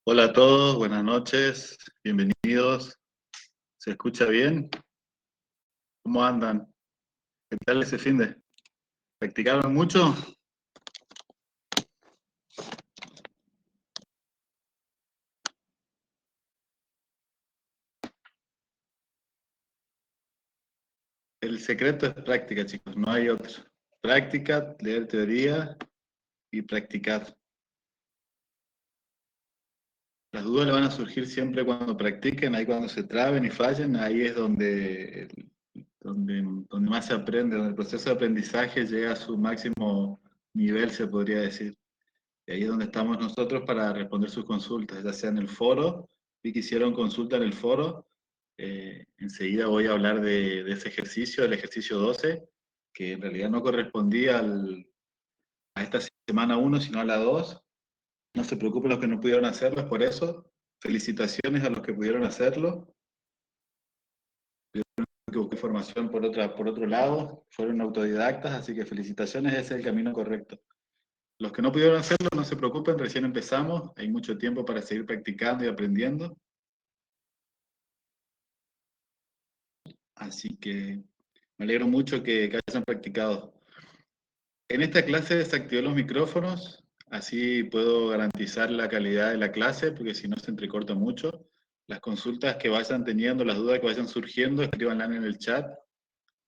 Hola a todos, buenas noches, bienvenidos. ¿Se escucha bien? ¿Cómo andan? ¿Qué tal ese finde? ¿Practicaron mucho? El secreto es práctica, chicos, no hay otro. Práctica, leer teoría y practicar. Las dudas le van a surgir siempre cuando practiquen, ahí cuando se traben y fallen, ahí es donde más se aprende, donde el proceso de aprendizaje llega a su máximo nivel, se podría decir. Y ahí es donde estamos nosotros para responder sus consultas, ya sea en el foro. Vi que hicieron consulta en el foro. Enseguida voy a hablar de ese ejercicio, el ejercicio 12, que en realidad no correspondía a esta semana uno, sino a la 2. No se preocupen los que no pudieron hacerlo, es por eso. Felicitaciones a los que pudieron hacerlo, que busqué información por otro lado, fueron autodidactas, así que felicitaciones, ese es el camino correcto. Los que no pudieron hacerlo, no se preocupen, recién empezamos, hay mucho tiempo para seguir practicando y aprendiendo. Así que me alegro mucho que hayan practicado. En esta clase desactivé los micrófonos, así puedo garantizar la calidad de la clase, porque si no se entrecorta mucho. Las consultas que vayan teniendo, las dudas que vayan surgiendo, escríbanlas en el chat,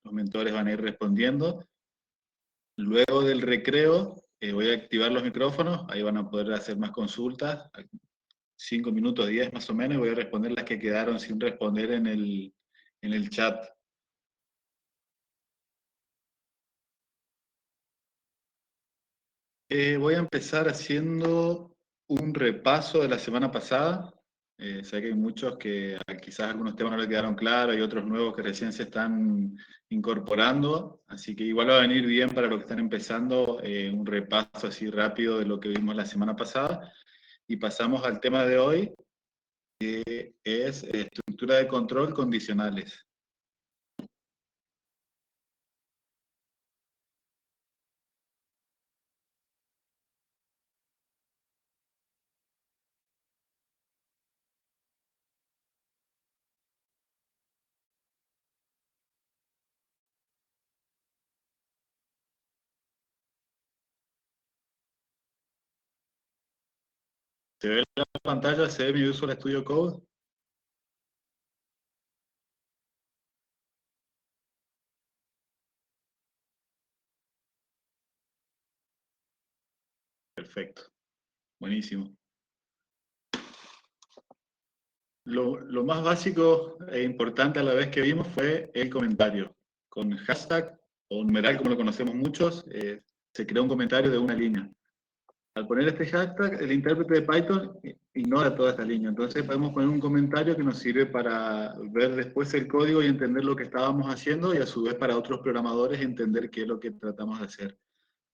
los mentores van a ir respondiendo. Luego del recreo, voy a activar los micrófonos, ahí van a poder hacer más consultas, 5 minutos, 10 más o menos, y voy a responder las que quedaron sin responder en el chat. Voy a empezar haciendo un repaso de la semana pasada. Sé que hay muchos que quizás algunos temas no les quedaron claros y otros nuevos que recién se están incorporando, así que igual va a venir bien para los que están empezando un repaso así rápido de lo que vimos la semana pasada. Y pasamos al tema de hoy, que es estructura de control condicionales. ¿Se ve la pantalla? ¿Se ve mi Visual Studio Code? Perfecto, buenísimo. Lo más básico e importante a la vez que vimos fue el comentario. Con hashtag o numeral, como lo conocemos muchos, se crea un comentario de una línea. Al poner este hashtag, el intérprete de Python ignora toda esta línea. Entonces podemos poner un comentario que nos sirve para ver después el código y entender lo que estábamos haciendo y a su vez para otros programadores entender qué es lo que tratamos de hacer.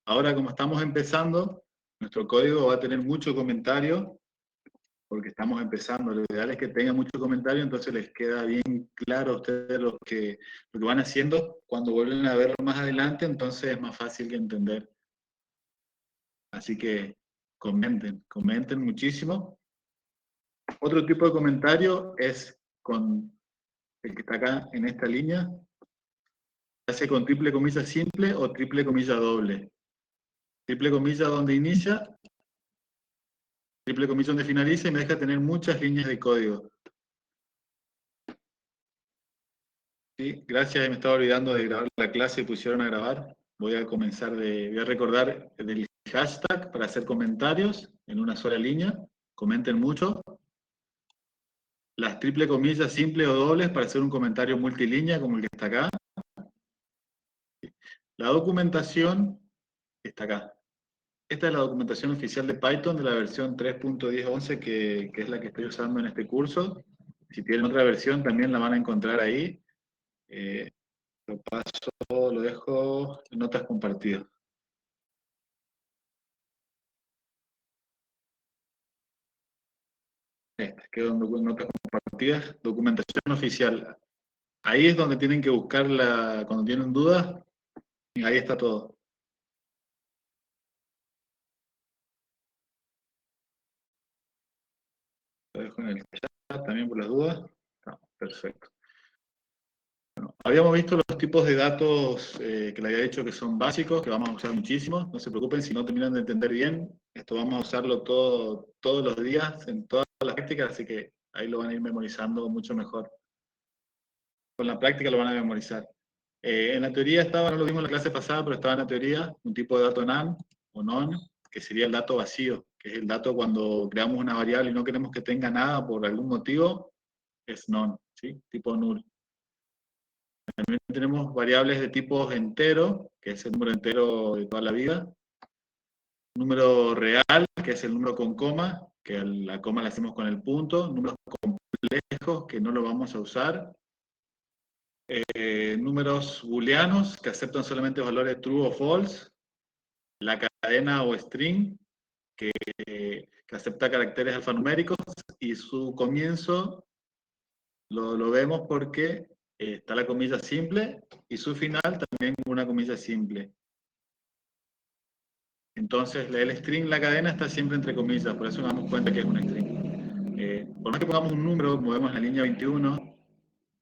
Ahora, como estamos empezando, nuestro código va a tener mucho comentario porque estamos empezando. Lo ideal es que tengan mucho comentario, entonces les queda bien claro a ustedes lo que van haciendo. Cuando vuelven a verlo más adelante, entonces es más fácil que entender. Así que comenten muchísimo. Otro tipo de comentario es con el que está acá en esta línea, ya sea con triple comilla simple o triple comilla doble. Triple comilla donde inicia, triple comilla donde finaliza y me deja tener muchas líneas de código. Sí, gracias, me estaba olvidando de grabar la clase y pusieron a grabar. Voy a recordar del hashtag para hacer comentarios en una sola línea. Comenten mucho. Las triple comillas simples o dobles para hacer un comentario multilínea como el que está acá. La documentación está acá. Esta es la documentación oficial de Python de la versión 3.10.11 que es la que estoy usando en este curso. Si tienen otra versión también la van a encontrar ahí. Lo paso, lo dejo en notas compartidas. Quedo en notas compartidas, documentación oficial. Ahí es donde tienen que buscarla cuando tienen dudas, y ahí está todo. Lo dejo en el chat también por las dudas. Perfecto. Bueno, habíamos visto los tipos de datos que le había dicho que son básicos, que vamos a usar muchísimo. No se preocupen si no terminan de entender bien. Esto vamos a usarlo todos los días, en todas las prácticas, así que ahí lo van a ir memorizando mucho mejor. Con la práctica lo van a memorizar. En la teoría estaba, no lo vimos en la clase pasada, pero estaba en la teoría un tipo de dato NaN o non, que sería el dato vacío, que es el dato cuando creamos una variable y no queremos que tenga nada por algún motivo, es non, ¿sí? Tipo null. También tenemos variables de tipo entero, que es el número entero de toda la vida. Número real, que es el número con coma, que la coma la hacemos con el punto. Números complejos, que no lo vamos a usar. Números booleanos, que aceptan solamente valores true o false. La cadena o string, que acepta caracteres alfanuméricos. Y su comienzo lo vemos porque está la comilla simple y su final también una comilla simple. Entonces el string, la cadena, está siempre entre comillas, por eso nos damos cuenta que es un string. Por más que pongamos un número, como vemos en la línea 21,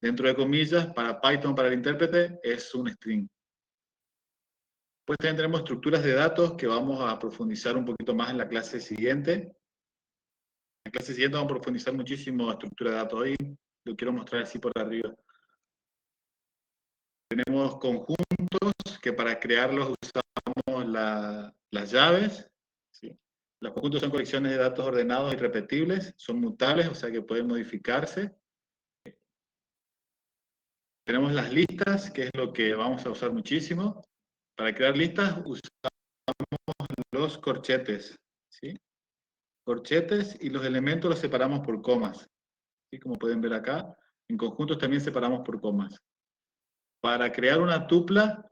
dentro de comillas, para Python, para el intérprete, es un string. Después también tenemos estructuras de datos que vamos a profundizar un poquito más en la clase siguiente. En la clase siguiente vamos a profundizar muchísimo estructura de datos. Hoy lo quiero mostrar así por arriba. Tenemos conjuntos que para crearlos usamos las llaves. ¿Sí? Los conjuntos son colecciones de datos ordenados y repetibles, son mutables, o sea que pueden modificarse. Tenemos las listas, que es lo que vamos a usar muchísimo. Para crear listas usamos los corchetes. ¿Sí? Corchetes, y los elementos los separamos por comas. ¿Sí? Como pueden ver acá, en conjuntos también separamos por comas. Para crear una tupla,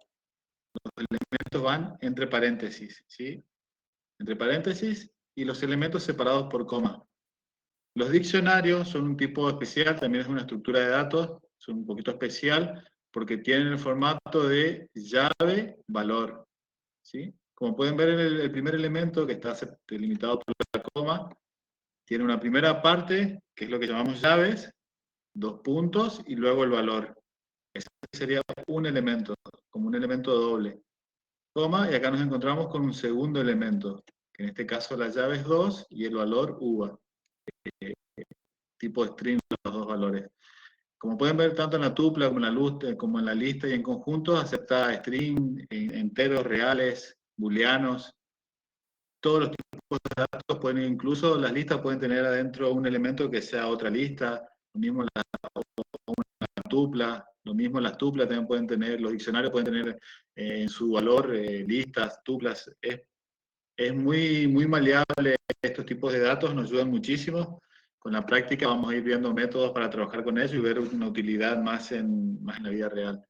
los elementos van entre paréntesis. ¿Sí? Entre paréntesis, y los elementos separados por coma. Los diccionarios son un tipo especial, también es una estructura de datos, son un poquito especial, porque tienen el formato de llave-valor. ¿Sí? Como pueden ver, el primer elemento, que está delimitado por la coma, tiene una primera parte, que es lo que llamamos llaves, 2 puntos, y luego el valor. Ese sería un elemento, como un elemento doble. Coma, y acá nos encontramos con un segundo elemento, que en este caso la llave es 2 y el valor uva. Tipo string, los dos valores. Como pueden ver, tanto en la tupla como en la lista y en conjuntos, acepta string, enteros, reales, booleanos. Todos los tipos de datos pueden, incluso las listas pueden tener adentro un elemento que sea otra lista, lo mismo la tupla, lo mismo las tuplas también pueden tener, los diccionarios pueden tener en su valor listas, tuplas. Es muy, muy maleable estos tipos de datos, nos ayudan muchísimo. Con la práctica vamos a ir viendo métodos para trabajar con ellos y ver una utilidad más en la vida real.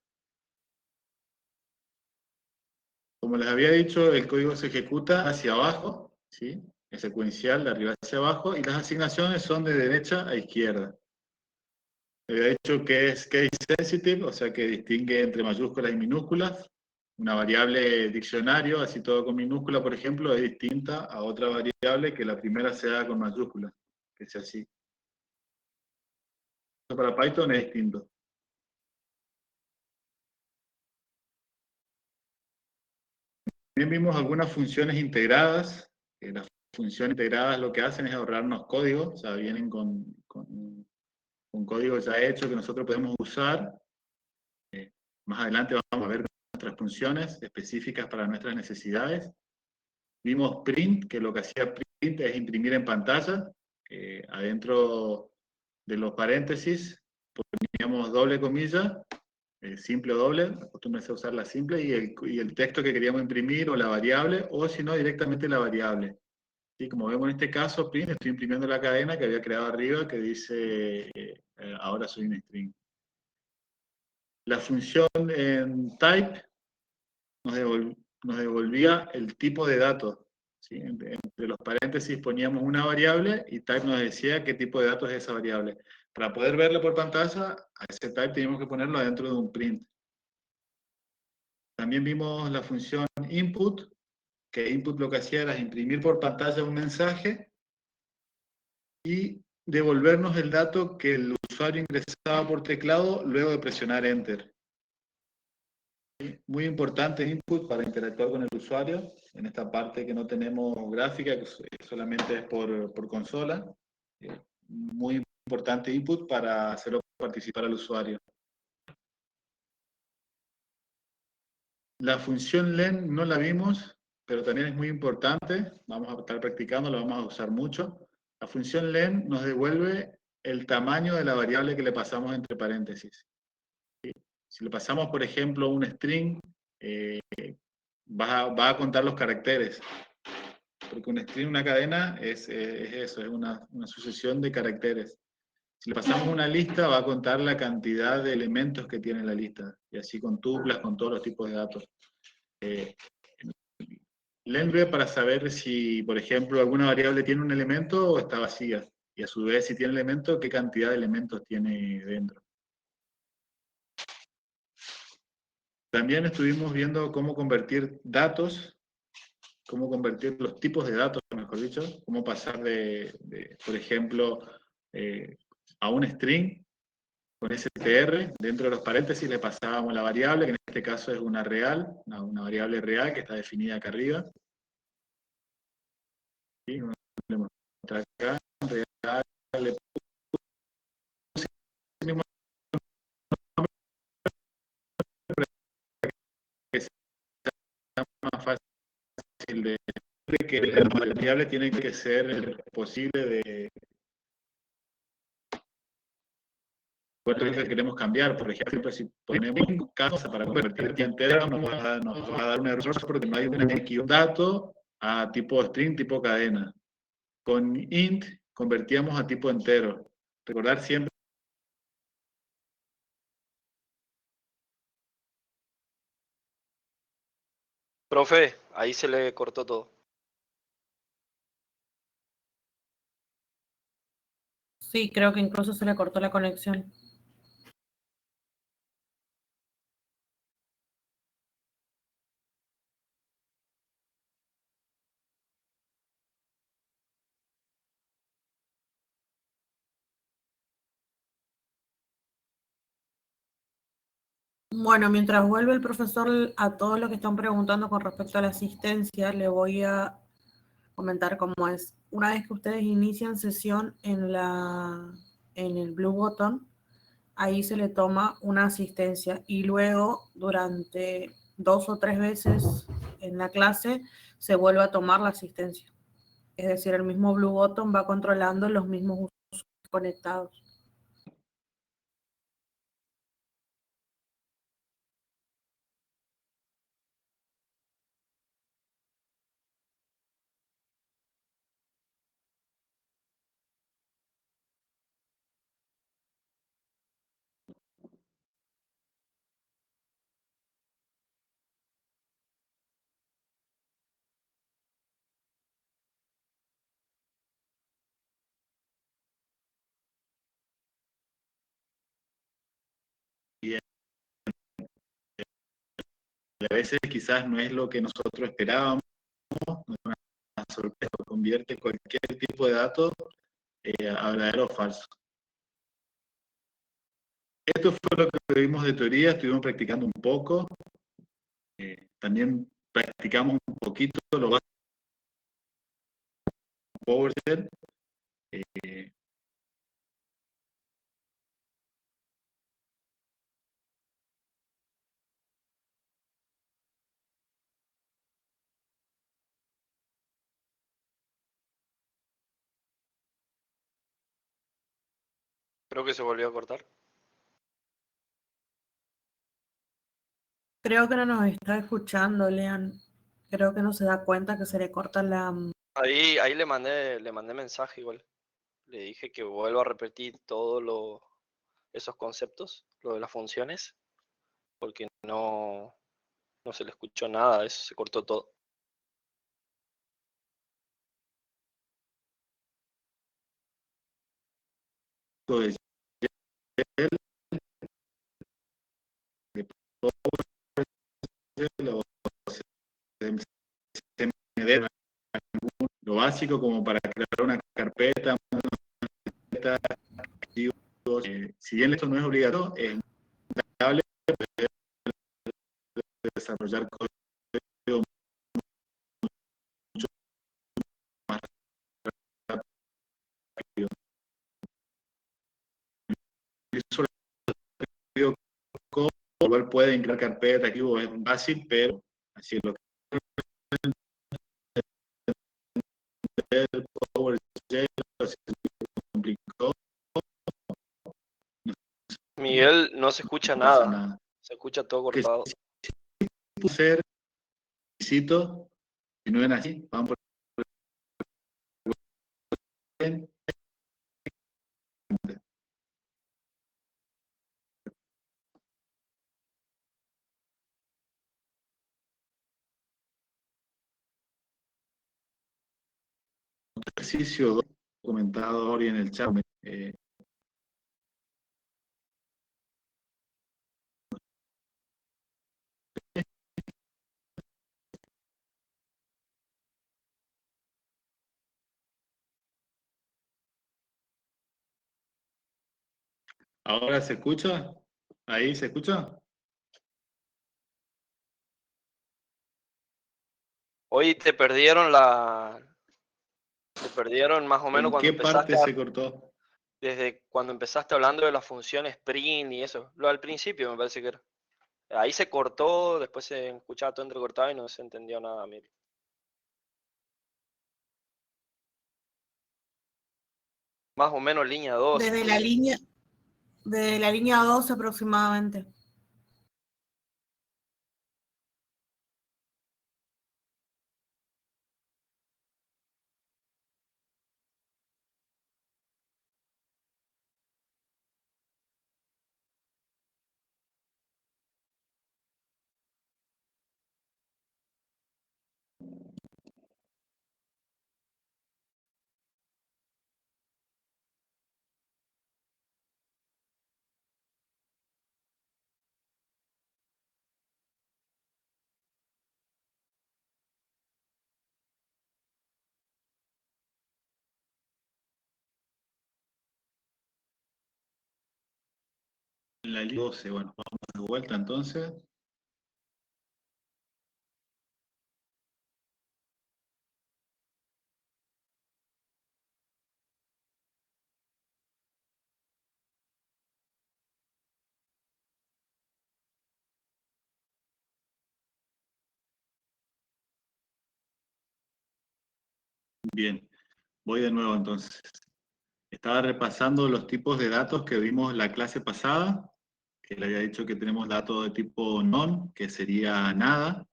Como les había dicho, el código se ejecuta hacia abajo, ¿sí? Es secuencial de arriba hacia abajo, y las asignaciones son de derecha a izquierda. Les había dicho que es case sensitive, o sea que distingue entre mayúsculas y minúsculas. Una variable diccionario, así todo con minúscula, por ejemplo, es distinta a otra variable que la primera sea con mayúscula, que sea así. Esto para Python es distinto. También vimos algunas funciones integradas. Las funciones integradas lo que hacen es ahorrarnos código, o sea, vienen con código ya hecho que nosotros podemos usar. Más adelante vamos a ver nuestras funciones específicas para nuestras necesidades. Vimos print, que lo que hacía print es imprimir en pantalla. Adentro de los paréntesis poníamos doble comilla, simple o doble, acostúmbrense a usar la simple, y el texto que queríamos imprimir, o la variable, o si no, directamente la variable. ¿Sí? Como vemos en este caso, print, estoy imprimiendo la cadena que había creado arriba, que dice, ahora soy un string. La función en type nos devolvía el tipo de datos. ¿Sí? Entre los paréntesis poníamos una variable y type nos decía qué tipo de datos es esa variable. Para poder verlo por pantalla, a ese type teníamos que ponerlo dentro de un print. También vimos la función input, que input lo que hacía era imprimir por pantalla un mensaje y devolvernos el dato que el usuario ingresaba por teclado luego de presionar Enter. Muy importante input para interactuar con el usuario. En esta parte que no tenemos gráfica, que solamente es por consola. Muy importante input para hacerlo participar al usuario. La función len no la vimos, pero también es muy importante. Vamos a estar practicando, la vamos a usar mucho. La función len nos devuelve el tamaño de la variable que le pasamos entre paréntesis. Si le pasamos, por ejemplo, un string, va a contar los caracteres. Porque un string, una cadena, es eso, es una sucesión de caracteres. Si le pasamos una lista, va a contar la cantidad de elementos que tiene la lista. Y así con tuplas, con todos los tipos de datos. Len para saber si, por ejemplo, alguna variable tiene un elemento o está vacía. Y a su vez, si tiene elemento, qué cantidad de elementos tiene dentro. También estuvimos viendo cómo convertir datos, cómo convertir los tipos de datos, mejor dicho, cómo pasar por ejemplo, a un string con str, dentro de los paréntesis le pasábamos la variable, que en este caso es una real, una variable real que está definida acá arriba. ¿Sí? Le muestra acá, real, le puse el mismo nombre que sea más fácil de que la variable tiene que ser posible de que queremos cambiar. Por ejemplo, si ponemos casa para convertir a entera, nos va a dar un error porque no hay un dato a tipo string, tipo cadena. Con int convertíamos a tipo entero. Recordar siempre. Profe, ahí se le cortó todo. Sí, creo que incluso se le cortó la conexión. Bueno, mientras vuelve el profesor a todos los que están preguntando con respecto a la asistencia, le voy a comentar cómo es. Una vez que ustedes inician sesión en el Blue Button, ahí se le toma una asistencia y luego durante 2 o 3 veces en la clase se vuelve a tomar la asistencia. Es decir, el mismo Blue Button va controlando los mismos usuarios conectados. A veces quizás no es lo que nosotros esperábamos, no es una sorpresa, convierte cualquier tipo de dato a verdadero o falso. Esto fue lo que vimos de teoría, estuvimos practicando un poco, también practicamos un poquito lo básico de PowerShell. Creo que se volvió a cortar. Creo que no nos está escuchando, Lean. Creo que no se da cuenta que se le corta la... Ahí le mandé mensaje igual. Le dije que vuelva a repetir todos esos conceptos, lo de las funciones, porque no se le escuchó nada, eso se cortó todo. De lo básico como para crear una carpeta si bien esto no es obligatorio, es indagable desarrollar código mucho más rápido. Y sobre el código, igual pueden crear carpeta, archivo, es fácil, pero así es lo que el PowerShell se complicó. Miguel, no se escucha No pasa nada. nada. Se escucha todo Que cortado. si ser requisito, si no ven así, vamos por bien. Ejercicio 2, comentado Ori en el chat. ¿Ahora se escucha? ¿Ahí se escucha? Hoy te perdieron más o menos ¿En cuando qué parte empezaste se cortó? desde cuando empezaste hablando de la función sprint y eso. Lo al principio me parece que era. Ahí se cortó, después se escuchaba todo entrecortado y no se entendió nada, Miguel. Más o menos línea 2. Desde la línea 2 aproximadamente. En la línea 12, bueno, vamos de vuelta entonces. Bien, voy de nuevo entonces. Estaba repasando los tipos de datos que vimos la clase pasada, que le había dicho que tenemos datos de tipo non, que sería nada.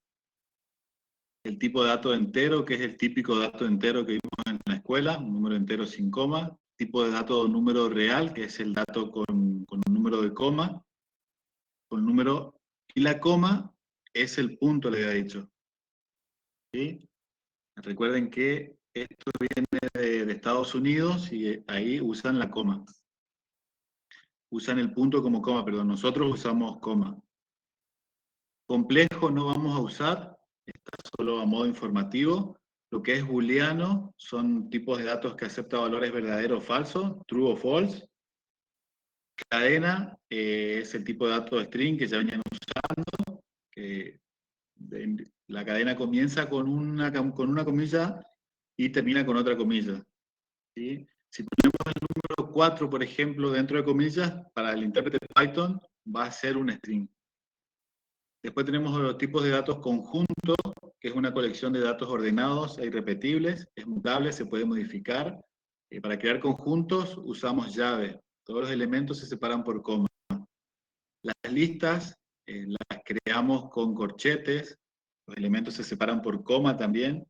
El tipo de dato entero, que es el típico dato entero que vimos en la escuela, un número entero sin coma. Tipo de dato número real, que es el dato con un número de coma. Con número, y la coma es el punto, le había dicho. ¿Sí? Recuerden que esto viene de Estados Unidos y ahí usan la coma. Usan el punto como coma, perdón, nosotros usamos coma. Complejo no vamos a usar, está solo a modo informativo. Lo que es booleano son tipos de datos que aceptan valores verdaderos o falsos, true o false. Cadena es el tipo de dato string que ya venían usando, que la cadena comienza con una comilla y termina con otra comilla. ¿Sí? Si ponemos el número 4, por ejemplo, dentro de comillas, para el intérprete de Python va a ser un string. Después tenemos los tipos de datos conjuntos, que es una colección de datos ordenados e irrepetibles, es mutable, se puede modificar. Para crear conjuntos usamos llave. Todos los elementos se separan por coma. Las listas las creamos con corchetes, los elementos se separan por coma también.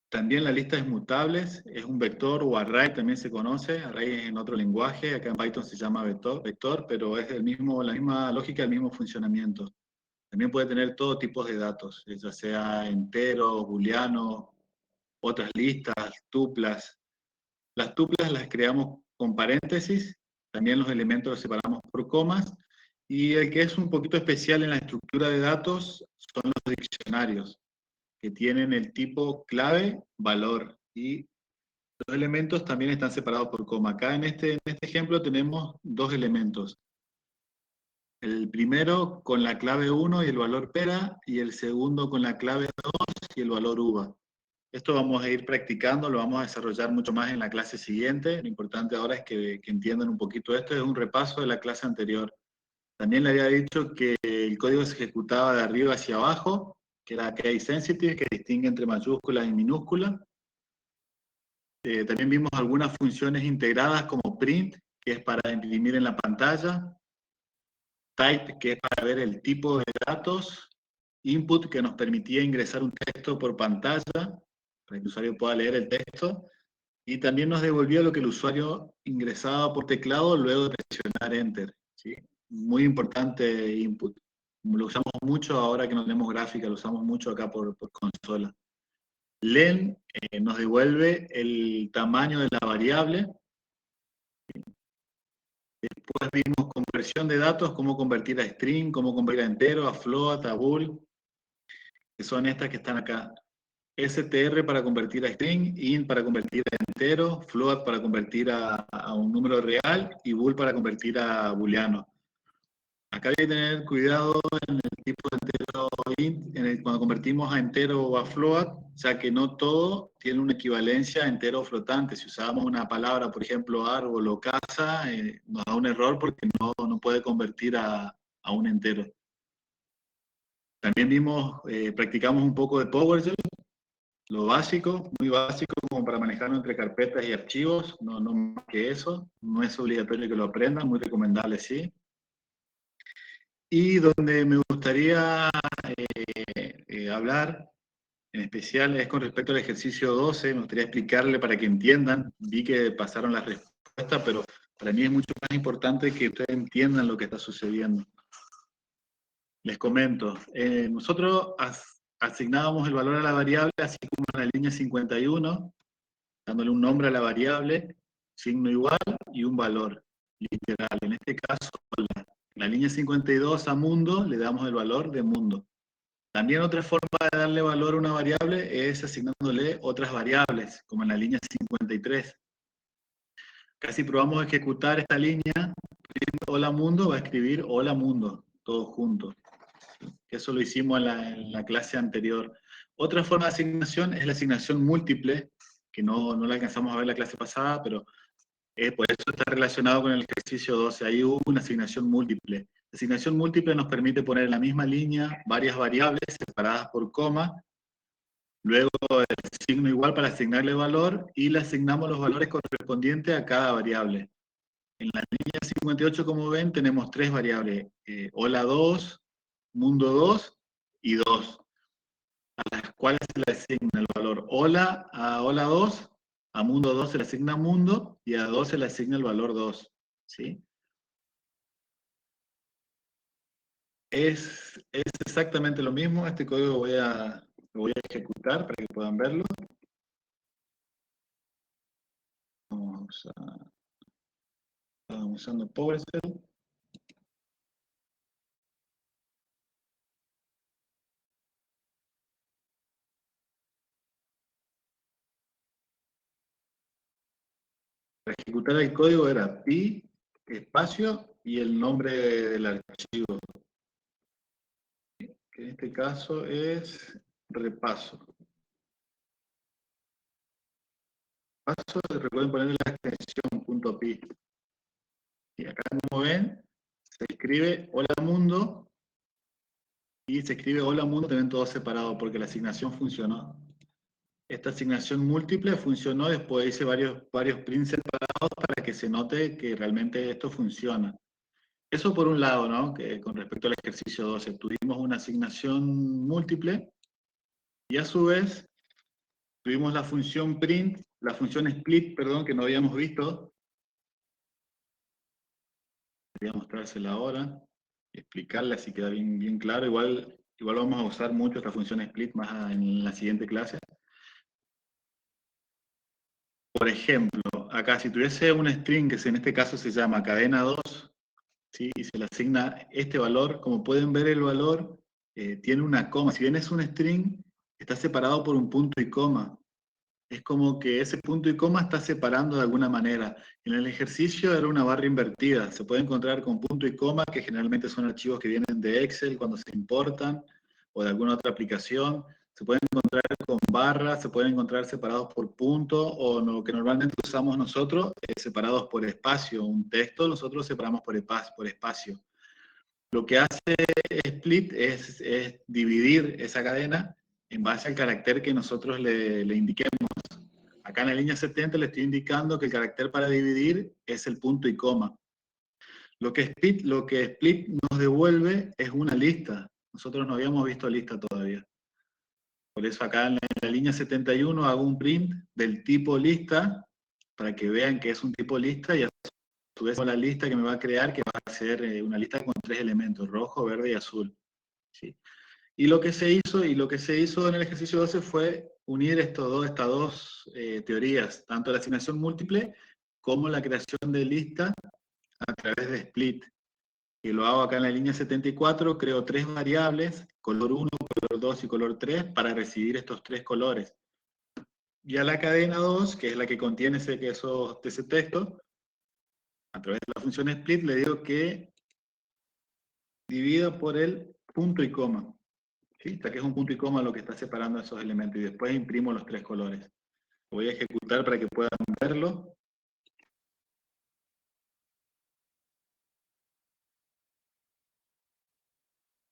También la lista es mutable, es un vector o array, también se conoce. Array es en otro lenguaje, acá en Python se llama vector, pero es la misma lógica, el mismo funcionamiento. También puede tener todo tipo de datos, ya sea enteros, booleanos, otras listas, tuplas. Las tuplas las creamos con paréntesis, también los elementos los separamos por comas, y el que es un poquito especial en la estructura de datos son los diccionarios, que tienen el tipo clave, valor, y Los elementos también están separados por coma. Acá en este ejemplo tenemos dos elementos. El primero con la clave 1 y el valor pera, y el segundo con la clave 2 y el valor uva. Esto vamos a ir practicando, lo vamos a desarrollar mucho más en la clase siguiente. Lo importante ahora es que entiendan un poquito esto. Es un repaso de la clase anterior. También le había dicho que el código se ejecutaba de arriba hacia abajo, que era case sensitive, que distingue entre mayúsculas y minúsculas. También vimos algunas funciones integradas como print, que es para imprimir en la pantalla, type, que es para ver el tipo de datos, input, que nos permitía ingresar un texto por pantalla, para que el usuario pueda leer el texto, y también nos devolvía lo que el usuario ingresaba por teclado luego de presionar Enter, ¿sí? Muy importante input. Lo usamos mucho ahora que no tenemos gráfica, lo usamos mucho acá por consola. Len nos devuelve el tamaño de la variable. Después vimos conversión de datos, cómo convertir a string, cómo convertir a entero, a float, a bool, que son estas que están acá. str para convertir a string, int para convertir a entero, float para convertir a un número real y bool para convertir a booleano. Acá hay que tener cuidado en el tipo de entero int, cuando convertimos a entero o a float, ya que no todo tiene una equivalencia a entero o flotante. Si usábamos una palabra, por ejemplo, árbol o casa, nos da un error porque no puede convertir a un entero. También practicamos un poco de PowerShell, lo básico, muy básico, como para manejarlo entre carpetas y archivos, no más que eso. No es obligatorio que lo aprendan, muy recomendable, sí. Y donde me gustaría hablar, en especial, es con respecto al ejercicio 12, me gustaría explicarle para que entiendan. Vi que pasaron las respuestas, pero para mí es mucho más importante que ustedes entiendan lo que está sucediendo. Les comento, nosotros asignábamos el valor a la variable, así como en la línea 51, dándole un nombre a la variable, signo igual y un valor, literal. En este caso, en la línea 52 a mundo, le damos el valor de mundo. También otra forma de darle valor a una variable es asignándole otras variables, como en la línea 53. Casi probamos a ejecutar esta línea, hola mundo, va a escribir hola mundo, todos juntos. Eso lo hicimos en la clase anterior. Otra forma de asignación es la asignación múltiple, que no la alcanzamos a ver la clase pasada, pero por eso está relacionado con el ejercicio 12. Ahí hubo una asignación múltiple. La asignación múltiple nos permite poner en la misma línea varias variables separadas por coma, luego el signo igual para asignarle valor, y le asignamos los valores correspondientes a cada variable. En la línea 58, como ven, tenemos tres variables, hola 2, mundo 2 y 2, a las cuales se le asigna el valor hola a hola 2, a mundo 2 se le asigna mundo, y a 2 se le asigna el valor 2, ¿sí? Es exactamente lo mismo. Este código lo voy a ejecutar para que puedan verlo. Estamos usando PowerShell. Para ejecutar el código era pi, espacio, y el nombre del archivo. Que en este caso es repaso. Paso, recuerden ponerle la extensión .pi. Y acá, como ven, se escribe hola mundo, y se escribe hola mundo también todo separado, porque la asignación funcionó. Esta asignación múltiple funcionó, después hice varios prints separados para que se note que realmente esto funciona. Eso por un lado, ¿no? Que con respecto al ejercicio 12, tuvimos una asignación múltiple, y a su vez tuvimos la función print, la función split, perdón, que no habíamos visto. Voy a mostrársela ahora y explicarla así queda bien claro. Igual vamos a usar mucho esta función split más en la siguiente clase. Por ejemplo, acá si tuviese un string, que en este caso se llama cadena 2, ¿sí? Y se le asigna este valor, como pueden ver el valor tiene una coma. Si bien es un string, está separado por un punto y coma. es como que ese punto y coma está separando de alguna manera. En el ejercicio era una barra invertida. Se puede encontrar con punto y coma, que generalmente son archivos que vienen de Excel cuando se importan, o de alguna otra aplicación. Se pueden encontrar con barras, se pueden encontrar separados por punto, o lo que normalmente usamos nosotros, separados por espacio. Un texto nosotros separamos por espacio. Lo que hace Split es dividir esa cadena en base al carácter que nosotros le indiquemos. Acá en la línea 70 le estoy indicando que el carácter para dividir es el punto y coma. Lo que Split nos devuelve es una lista. Nosotros no habíamos visto lista todavía. Por eso acá en la línea 71 hago un print del tipo lista, para que vean que es un tipo lista, y a su vez la lista que me va a crear, que va a ser una lista con 3 elementos, rojo, verde y azul. ¿Sí? Y lo que se hizo en el ejercicio 12 fue unir estas dos teorías, tanto la asignación múltiple como la creación de lista a través de Split. Y lo hago acá en la línea 74, creo 3 variables, color 1, color 2 y color 3, para recibir estos 3 colores. Y a la cadena 2, que es la que contiene ese texto, a través de la función split le digo que divida por el punto y coma. ¿Sí? Hasta que es un punto y coma lo que está separando esos elementos. Y después imprimo los 3 colores. Voy a ejecutar para que puedan verlo.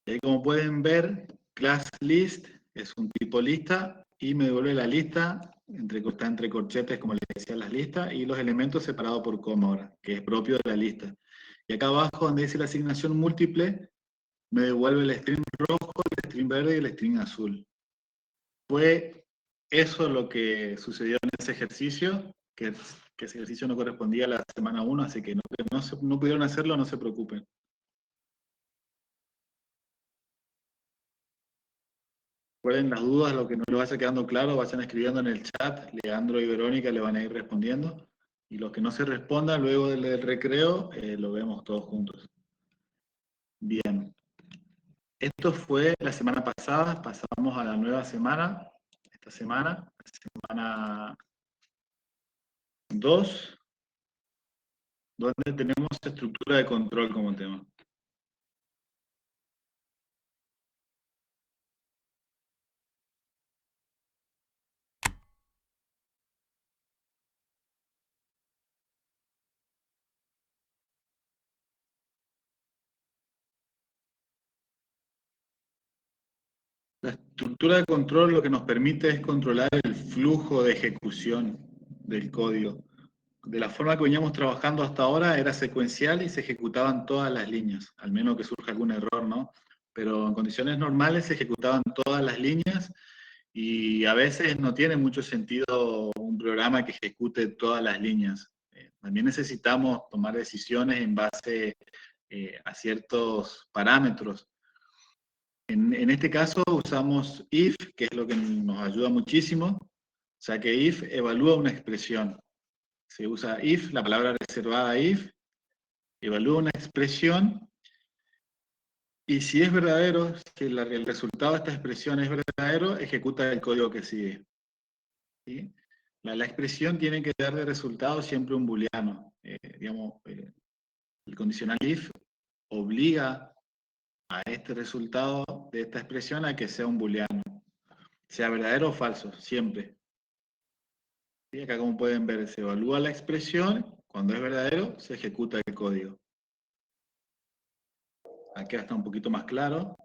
Y ahí, como pueden ver, class list es un tipo lista y me devuelve la lista, está entre corchetes, como les decía, las listas, y los elementos separados por coma ahora, que es propio de la lista. Y acá abajo, donde dice la asignación múltiple, me devuelve el string rojo, el string verde y el string azul. Fue eso lo que sucedió en ese ejercicio, que ese ejercicio no correspondía a la semana 1, así que no pudieron hacerlo, no se preocupen. Recuerden las dudas, lo que no les vaya quedando claro, vayan escribiendo en el chat, Leandro y Verónica le van a ir respondiendo, y los que no se respondan luego del recreo, lo vemos todos juntos. Bien. Esto fue la semana pasada, pasamos a la nueva semana, esta semana 2, donde tenemos estructura de control como tema. La estructura de control lo que nos permite es controlar el flujo de ejecución del código. De la forma que veníamos trabajando hasta ahora era secuencial y se ejecutaban todas las líneas, al menos que surja algún error, ¿no? Pero en condiciones normales se ejecutaban todas las líneas y a veces no tiene mucho sentido un programa que ejecute todas las líneas. También necesitamos tomar decisiones en base a ciertos parámetros. En este caso usamos if, que es lo que nos ayuda muchísimo. O sea que if evalúa una expresión. Se usa if, la palabra reservada if, evalúa una expresión, y si es verdadero, si el resultado de esta expresión es verdadero, ejecuta el código que sigue. ¿Sí? La expresión tiene que dar de resultado siempre un booleano. El condicional if obliga a este resultado de esta expresión a que sea un booleano. Sea verdadero o falso, siempre. ¿Sí? Acá, como pueden ver, se evalúa la expresión, cuando es verdadero, se ejecuta el código. Aquí está un poquito más claro.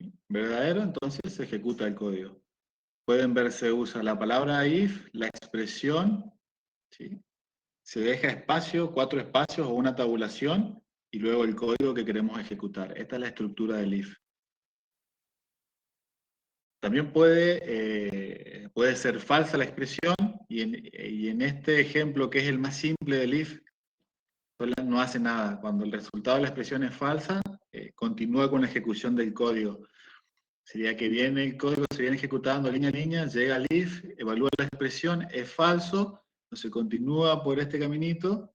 ¿Sí? Verdadero, entonces se ejecuta el código. Pueden ver, se usa la palabra if, la expresión, ¿sí? Se deja espacio, 4 espacios o una tabulación, y luego el código que queremos ejecutar. Esta es la estructura del if. También puede ser falsa la expresión, y en este ejemplo, que es el más simple del if, no hace nada. Cuando el resultado de la expresión es falsa, continúa con la ejecución del código. Sería que viene el código, se viene ejecutando línea a línea, llega al if, evalúa la expresión, es falso, entonces continúa por este caminito,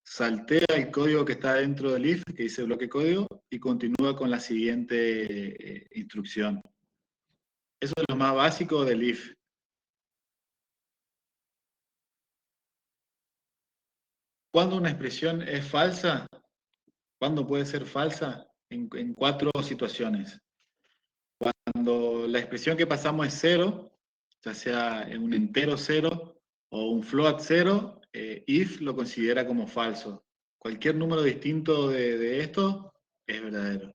saltea el código que está dentro del if, que dice bloque código, y continúa con la siguiente instrucción. Eso es lo más básico del if. ¿Cuándo una expresión es falsa? ¿Cuándo puede ser falsa? En 4 situaciones. Cuando la expresión que pasamos es 0, ya sea en un entero 0 o un float 0, if lo considera como falso. Cualquier número distinto de esto es verdadero.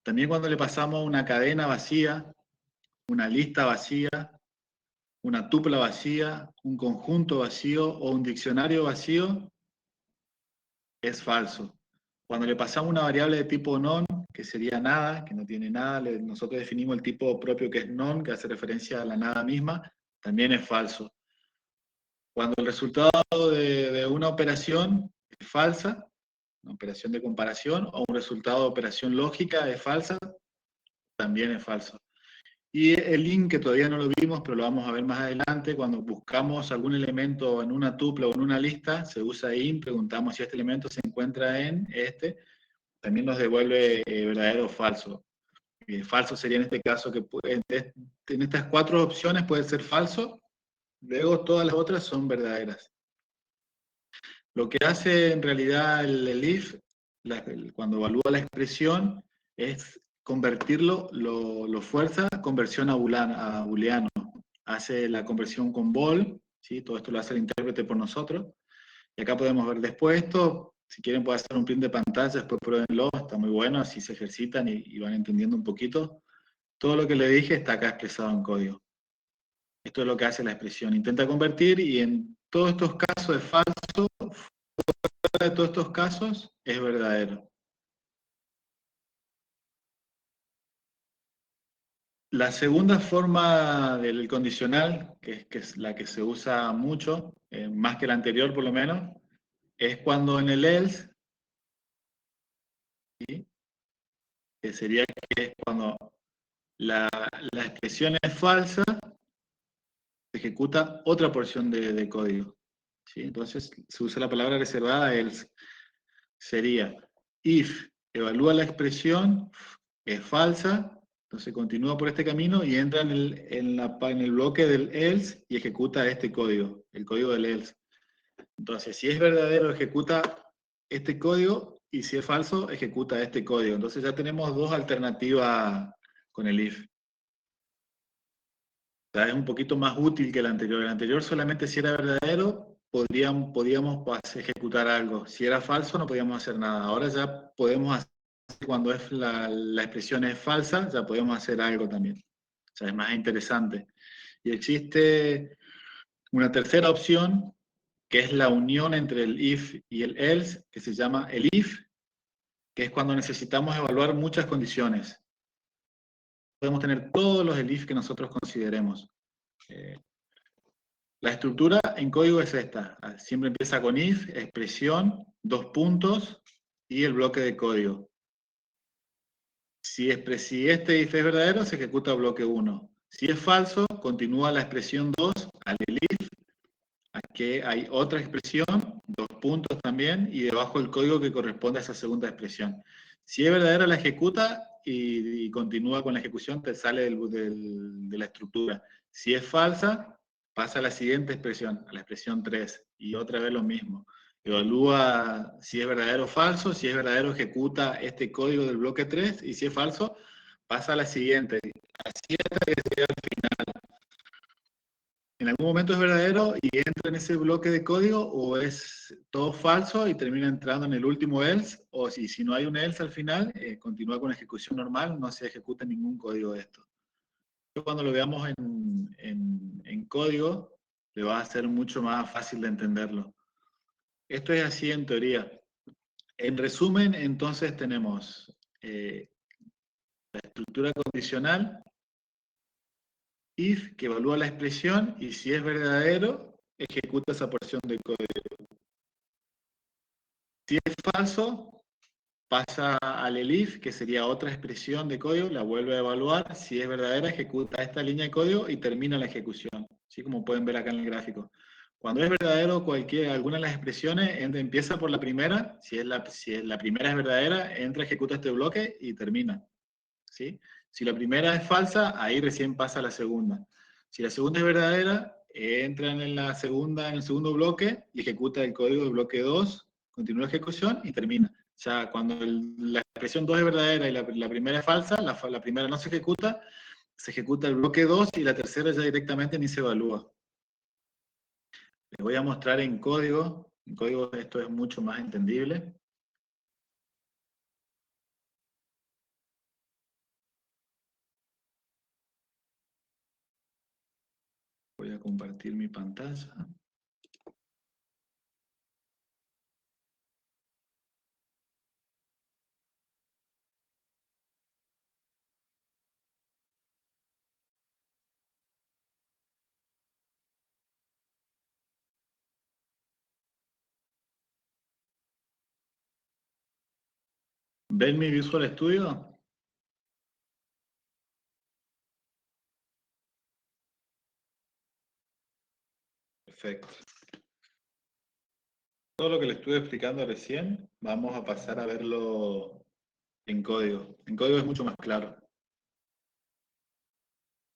También cuando le pasamos una cadena vacía, una lista vacía, una tupla vacía, un conjunto vacío o un diccionario vacío, es falso. Cuando le pasamos una variable de tipo non, que sería nada, que no tiene nada, nosotros definimos el tipo propio que es non, que hace referencia a la nada misma, también es falso. Cuando el resultado de una operación es falsa, una operación de comparación, o un resultado de operación lógica es falsa, también es falso. Y el int, que todavía no lo vimos, pero lo vamos a ver más adelante, cuando buscamos algún elemento en una tupla o en una lista, se usa int, preguntamos si este elemento se encuentra en este, también nos devuelve verdadero o falso. Falso sería en este caso que en estas 4 opciones puede ser falso, luego todas las otras son verdaderas. Lo que hace en realidad el if, cuando evalúa la expresión, es convertirlo, lo fuerza a conversión a booleano. Hace la conversión con bool, ¿sí? Todo esto lo hace el intérprete por nosotros. Y acá podemos ver después esto. Si quieren pueden hacer un print de pantalla, después pruébenlo, está muy bueno, así se ejercitan y van entendiendo un poquito. Todo lo que le dije está acá expresado en código. Esto es lo que hace la expresión. Intenta convertir y en todos estos casos es falso, fuera de todos estos casos es verdadero. La segunda forma del condicional, que es la que se usa mucho, más que la anterior por lo menos, es cuando en el else, ¿sí? Que sería que es cuando la expresión es falsa, se ejecuta otra porción de código. ¿Sí? Entonces se usa la palabra reservada else. Sería if evalúa la expresión, es falsa, entonces continúa por este camino y entra en el bloque del else y ejecuta este código, el código del else. Entonces, si es verdadero, ejecuta este código, y si es falso, ejecuta este código. Entonces ya tenemos 2 alternativas con el if. O sea, es un poquito más útil que el anterior. El anterior solamente si era verdadero, podíamos ejecutar algo. Si era falso, no podíamos hacer nada. Ahora ya podemos hacer, cuando es la expresión es falsa, ya podemos hacer algo también. O sea, es más interesante. Y existe una tercera opción, que es la unión entre el if y el else, que se llama el if, que es cuando necesitamos evaluar muchas condiciones. Podemos tener todos los if que nosotros consideremos. La estructura en código es esta. Siempre empieza con if, expresión, 2 puntos y el bloque de código. Si este if es verdadero, se ejecuta bloque 1. Si es falso, continúa la expresión 2 al if. Aquí hay otra expresión, 2 puntos también, y debajo el código que corresponde a esa segunda expresión. Si es verdadera, la ejecuta y continúa con la ejecución, te sale de la estructura. Si es falsa, pasa a la siguiente expresión, a la expresión 3, y otra vez lo mismo. Evalúa si es verdadero o falso, si es verdadero ejecuta este código del bloque 3, y si es falso, pasa a la siguiente, así hasta que llegue al final. En algún momento es verdadero y entra en ese bloque de código, o es todo falso y termina entrando en el último else, o si no hay un else al final, continúa con la ejecución normal, no se ejecuta ningún código de esto. Cuando lo veamos en código, le va a ser mucho más fácil de entenderlo. Esto es así en teoría. En resumen, entonces tenemos la estructura condicional, if, que evalúa la expresión, y si es verdadero, ejecuta esa porción de código. Si es falso, pasa al elif, que sería otra expresión de código, la vuelve a evaluar. Si es verdadera, ejecuta esta línea de código y termina la ejecución, ¿sí? Como pueden ver acá en el gráfico. Cuando es verdadero alguna de las expresiones, empieza por la primera. Si la primera es verdadera, entra, ejecuta este bloque y termina, ¿sí? Si la primera es falsa, ahí recién pasa a la segunda. Si la segunda es verdadera, entran en el segundo bloque y ejecuta el código del bloque 2, continúa la ejecución y termina. O sea, cuando la expresión 2 es verdadera y la primera es falsa, la primera no se ejecuta el bloque 2 y la tercera ya directamente ni se evalúa. Les voy a mostrar en código. En código esto es mucho más entendible. Voy a compartir mi pantalla. ¿Ven mi Visual Studio? Perfecto. Todo lo que les estuve explicando recién, vamos a pasar a verlo en código. En código es mucho más claro.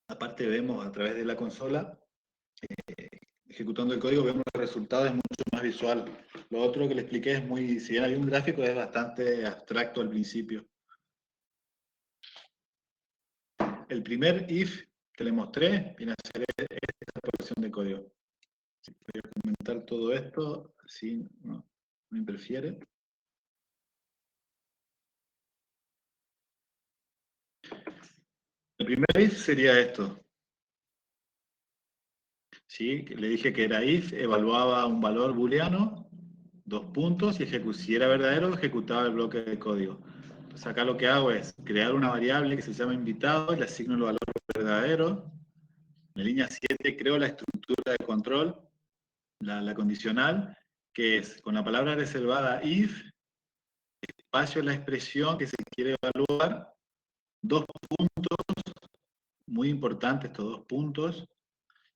Aparte vemos a través de la consola, ejecutando el código, vemos los resultados, es mucho más visual. Lo otro que le expliqué es muy, si bien hay un gráfico, es bastante abstracto al principio. El primer if que le mostré viene a ser esta porción de código. Voy a comentar todo esto, así no interfiere. El primer if sería esto. ¿Sí? Le dije que era if, evaluaba un valor booleano, 2 puntos, y si era verdadero, ejecutaba el bloque de código. Entonces acá lo que hago es crear una variable que se llama invitado, y le asigno el valor verdadero. En la línea 7 creo la estructura de control, la condicional, que es con la palabra reservada if, espacio la expresión que se quiere evaluar, 2 puntos, muy importantes estos 2 puntos,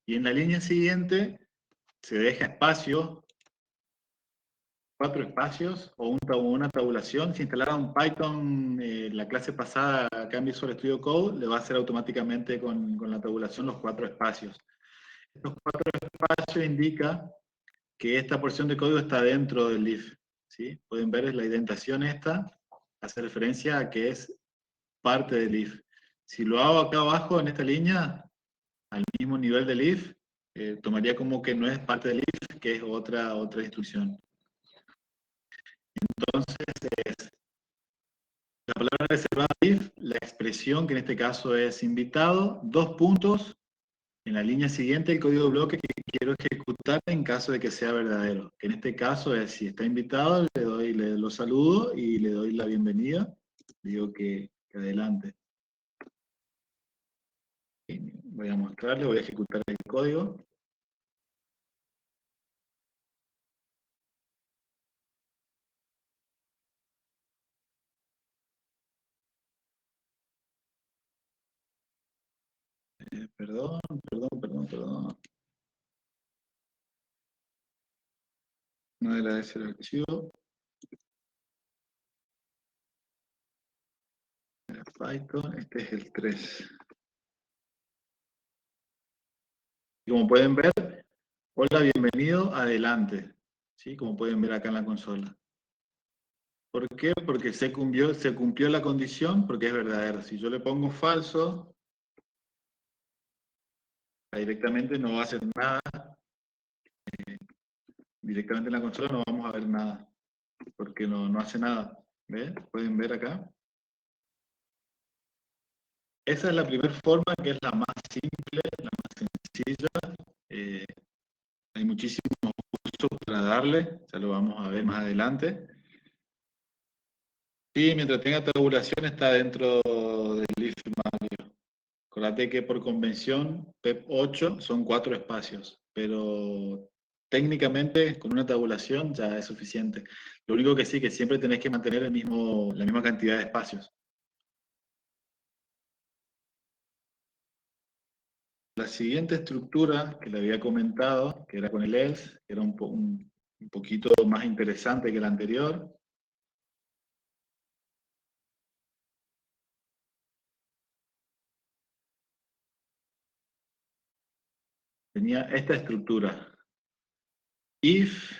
y en la línea siguiente se deja espacio, 4 espacios, o una tabulación. Si instalaron Python, la clase pasada acá en Visual Studio Code, le va a hacer automáticamente con la tabulación los 4 espacios. Estos 4 espacios indican que esta porción de código está dentro del if. ¿Sí? Pueden ver la indentación esta, hace referencia a que es parte del if. Si lo hago acá abajo en esta línea, al mismo nivel del if, tomaría como que no es parte del if, que es otra instrucción. Entonces, la palabra reservada if, la expresión que en este caso es invitado, 2 puntos, en la línea siguiente el código de bloque que quiero ejecutar en caso de que sea verdadero. Que en este caso es, si está invitado, lo saludo y le doy la bienvenida. Digo que adelante. Voy a mostrarle, voy a ejecutar el código. Perdón. No era ese el archivo. Era Python, este es el 3. Y como pueden ver, hola, bienvenido, adelante. ¿Sí? Como pueden ver acá en la consola. ¿Por qué? Porque se cumplió la condición, porque es verdadero. Si yo le pongo falso, directamente no va a hacer nada. Directamente en la consola no vamos a ver nada, porque no hace nada. ¿Ven? ¿Pueden ver acá? Esa es la primera forma, que es la más simple, la más sencilla. Hay muchísimos usos para darle, ya lo vamos a ver más adelante. Y mientras tenga tabulación está dentro del if Mario. Acordate que por convención PEP 8 son 4 espacios, pero técnicamente con una tabulación ya es suficiente. Lo único que sí, que siempre tenés que mantener la misma cantidad de espacios. La siguiente estructura que le había comentado, que era con el else, que era un poquito más interesante que la anterior. tenía esta estructura. If,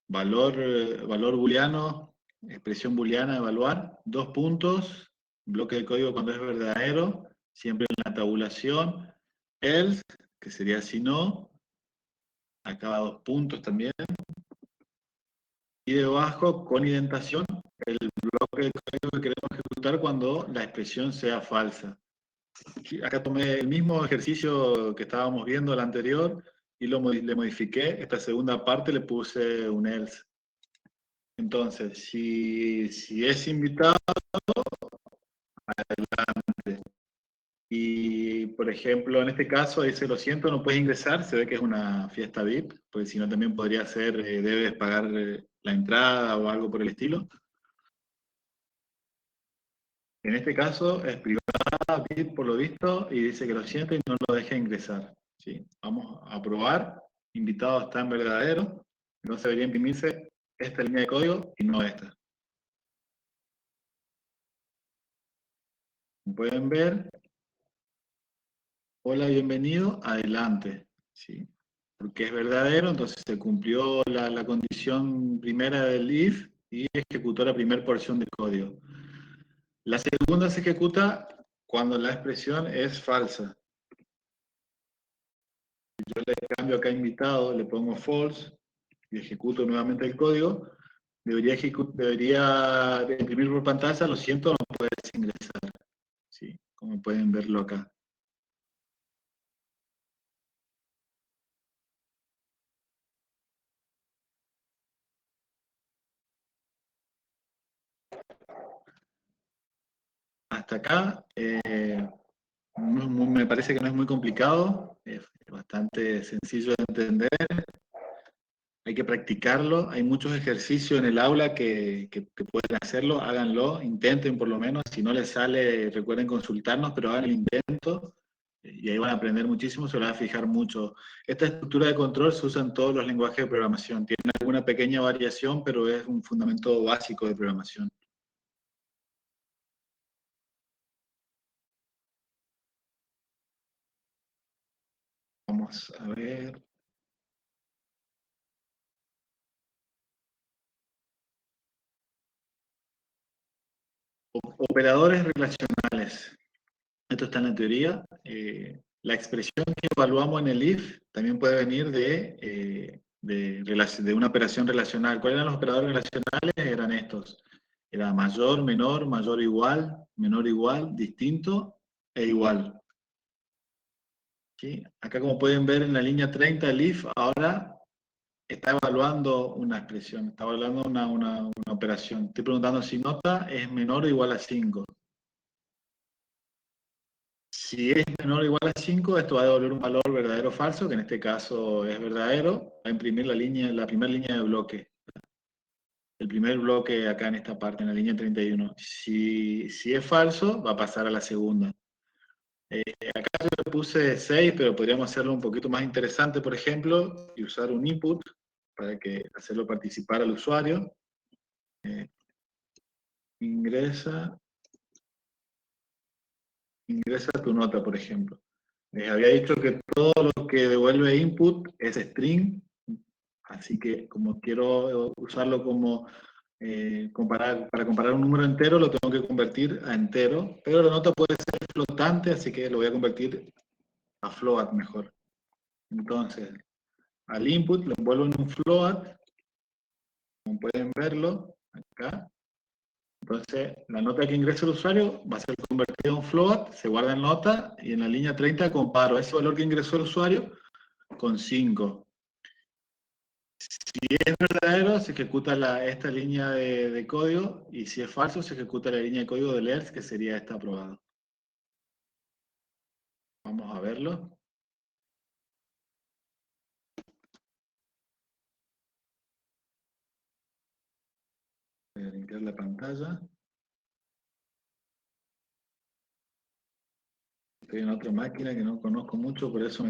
valor booleano, expresión booleana, evaluar, 2 puntos, bloque de código cuando es verdadero, siempre en la tabulación, else, que sería si no, acá 2 puntos también, y debajo, con indentación, el bloque de código que queremos ejecutar cuando la expresión sea falsa. Acá tomé el mismo ejercicio que estábamos viendo el anterior y le modifiqué. Esta segunda parte le puse un else. Entonces, si es invitado, adelante. Y, por ejemplo, en este caso dice, lo siento, no puedes ingresar. Se ve que es una fiesta VIP, porque si no también podría ser, debes pagar la entrada o algo por el estilo. En este caso es privada VIP por lo visto y dice que lo siente y no lo deja ingresar. ¿Sí? Vamos a probar. Invitado está en verdadero. Entonces debería imprimirse esta línea de código y no esta. Como pueden ver, hola, bienvenido, adelante. ¿Sí? Porque es verdadero, entonces se cumplió la condición primera del if y ejecutó la primera porción de código. La segunda se ejecuta cuando la expresión es falsa. Yo le cambio acá invitado, le pongo false y ejecuto nuevamente el código, debería imprimir por pantalla, lo siento, no puedes ingresar. ¿Sí? Como pueden verlo acá. Hasta acá, me parece que no es muy complicado, es bastante sencillo de entender. Hay que practicarlo, hay muchos ejercicios en el aula que pueden hacerlo, háganlo, intenten por lo menos, si no les sale, recuerden consultarnos, pero hagan el intento, y ahí van a aprender muchísimo, se van a fijar mucho. Esta estructura de control se usa en todos los lenguajes de programación, tiene alguna pequeña variación, pero es un fundamento básico de programación. Vamos a ver... Operadores relacionales. Esto está en la teoría. La expresión que evaluamos en el if también puede venir de una operación relacional. ¿Cuáles eran los operadores relacionales? Eran estos. Era mayor, menor igual, distinto e igual. ¿Sí? Acá, como pueden ver en la línea 30, el if ahora está evaluando una expresión, está evaluando una operación. Estoy preguntando si nota es menor o igual a 5. Si es menor o igual a 5, esto va a devolver un valor verdadero o falso, que en este caso es verdadero. Va a imprimir la primera línea de bloque. El primer bloque acá en esta parte, en la línea 31. Si es falso, va a pasar a la segunda. Acá yo le puse 6, pero podríamos hacerlo un poquito más interesante, por ejemplo, y usar un input para hacerlo participar al usuario. Ingresa tu nota, por ejemplo. Les había dicho que todo lo que devuelve input es string, así que como quiero usarlo como para comparar un número entero, lo tengo que convertir a entero, pero la nota puede ser flotante, así que lo voy a convertir a float mejor. Entonces, al input lo envuelvo en un float, como pueden verlo acá. Entonces, la nota que ingresa el usuario va a ser convertida en un float, se guarda en nota, y en la línea 30 comparo ese valor que ingresó el usuario con 5. Si es verdadero, se ejecuta esta línea de código, y si es falso, se ejecuta la línea de código del else, que sería esta aprobado. Vamos a verlo. Voy a limpiar la pantalla. Estoy en otra máquina que no conozco mucho, por eso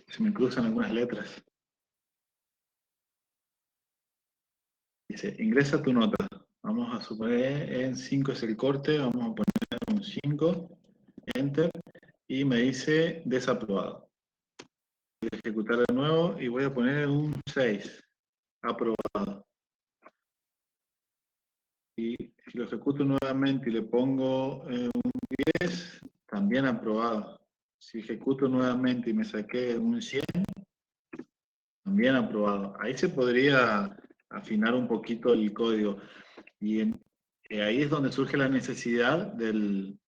se me cruzan algunas letras. Dice, ingresa tu nota. Vamos a suponer en 5 es el corte, vamos a poner un 5, enter, y me dice desaprobado. Voy a ejecutar de nuevo y voy a poner un 6. Aprobado. Y si lo ejecuto nuevamente y le pongo un 10, también aprobado. Si ejecuto nuevamente y me saqué un 100, también aprobado. Ahí se podría afinar un poquito el código. Y ahí es donde surge la necesidad del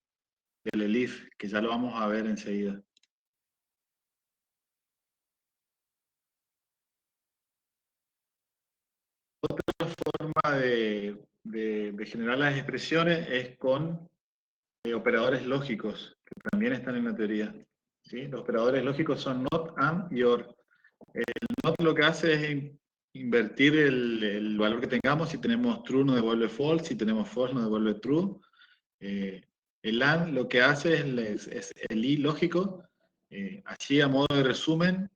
ELIF, que ya lo vamos a ver enseguida. Otra forma de generar las expresiones es con operadores lógicos, que también están en la teoría. ¿Sí? Los operadores lógicos son not, and y or. El not lo que hace es invertir el valor que tengamos. Si tenemos true nos devuelve false, si tenemos false nos devuelve true. El and lo que hace es el i lógico. Así a modo de resumen,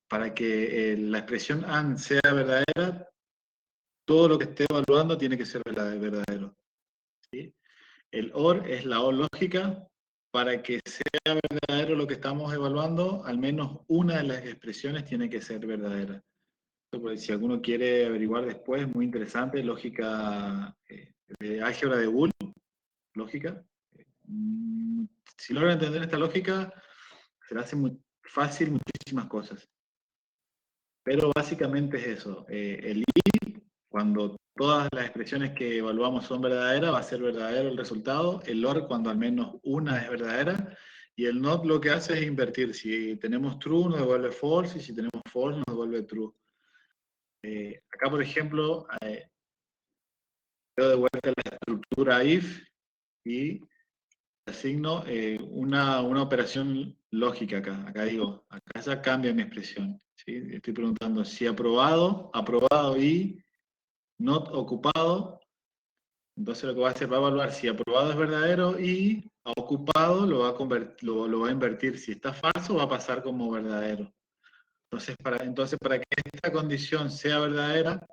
para que la expresión and sea verdadera, todo lo que esté evaluando tiene que ser verdadero. ¿Sí? El OR es la OR lógica. Para que sea verdadero lo que estamos evaluando, al menos una de las expresiones tiene que ser verdadera. Si alguno quiere averiguar después, muy interesante, lógica de álgebra de Boole, lógica. Si logran entender esta lógica, se le hace muy fácil muchísimas cosas. Pero básicamente es eso. El i, cuando todas las expresiones que evaluamos son verdaderas, va a ser verdadero el resultado. El OR, cuando al menos una es verdadera. Y el NOT lo que hace es invertir. Si tenemos true, nos devuelve false. Y si tenemos false, nos devuelve true. Acá, por ejemplo, veo de vuelta la estructura if y asigno una operación lógica acá. Acá digo, acá ya cambia mi expresión. ¿Sí? Estoy preguntando si aprobado y not ocupado. Entonces lo que va a hacer, va a evaluar si aprobado es verdadero y ocupado lo va a invertir. Si está falso, va a pasar como verdadero. Entonces, para que esta condición sea verdadera,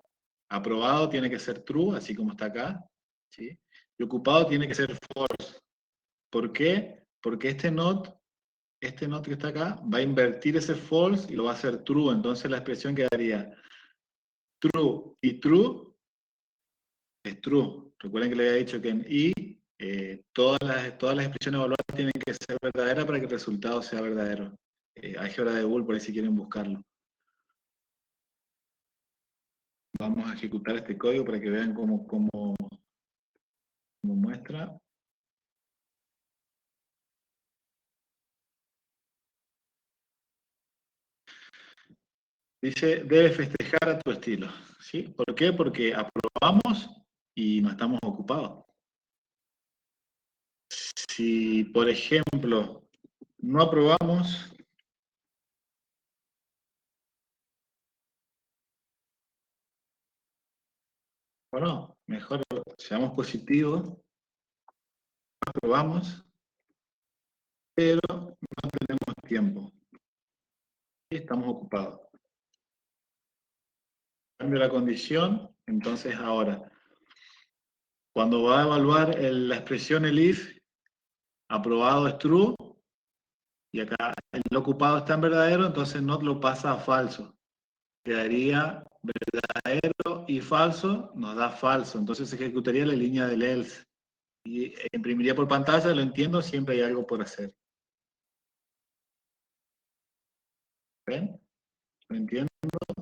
aprobado tiene que ser true, así como está acá. ¿Sí? Y ocupado tiene que ser false. ¿Por qué? Porque este not que está acá va a invertir ese false y lo va a hacer true. Entonces la expresión quedaría true y true es true. Recuerden que le había dicho que en i todas las expresiones evaluadas tienen que ser verdaderas para que el resultado sea verdadero. Álgebra de Boole, por ahí si quieren buscarlo. Vamos a ejecutar este código para que vean cómo muestra. Dice, debe festejar a tu estilo. ¿Sí? ¿Por qué? Porque aprobamos y no estamos ocupados. Si, por ejemplo, no aprobamos, bueno, mejor seamos positivos, aprobamos, pero no tenemos tiempo. Y estamos ocupados. Cambio la condición, entonces ahora, cuando va a evaluar la expresión el if, aprobado es true, y acá el ocupado está en verdadero, entonces not lo pasa a falso. Quedaría verdadero y falso, nos da falso. Entonces ejecutaría la línea del else. Y imprimiría por pantalla, lo entiendo, siempre hay algo por hacer. ¿Ven? Lo entiendo,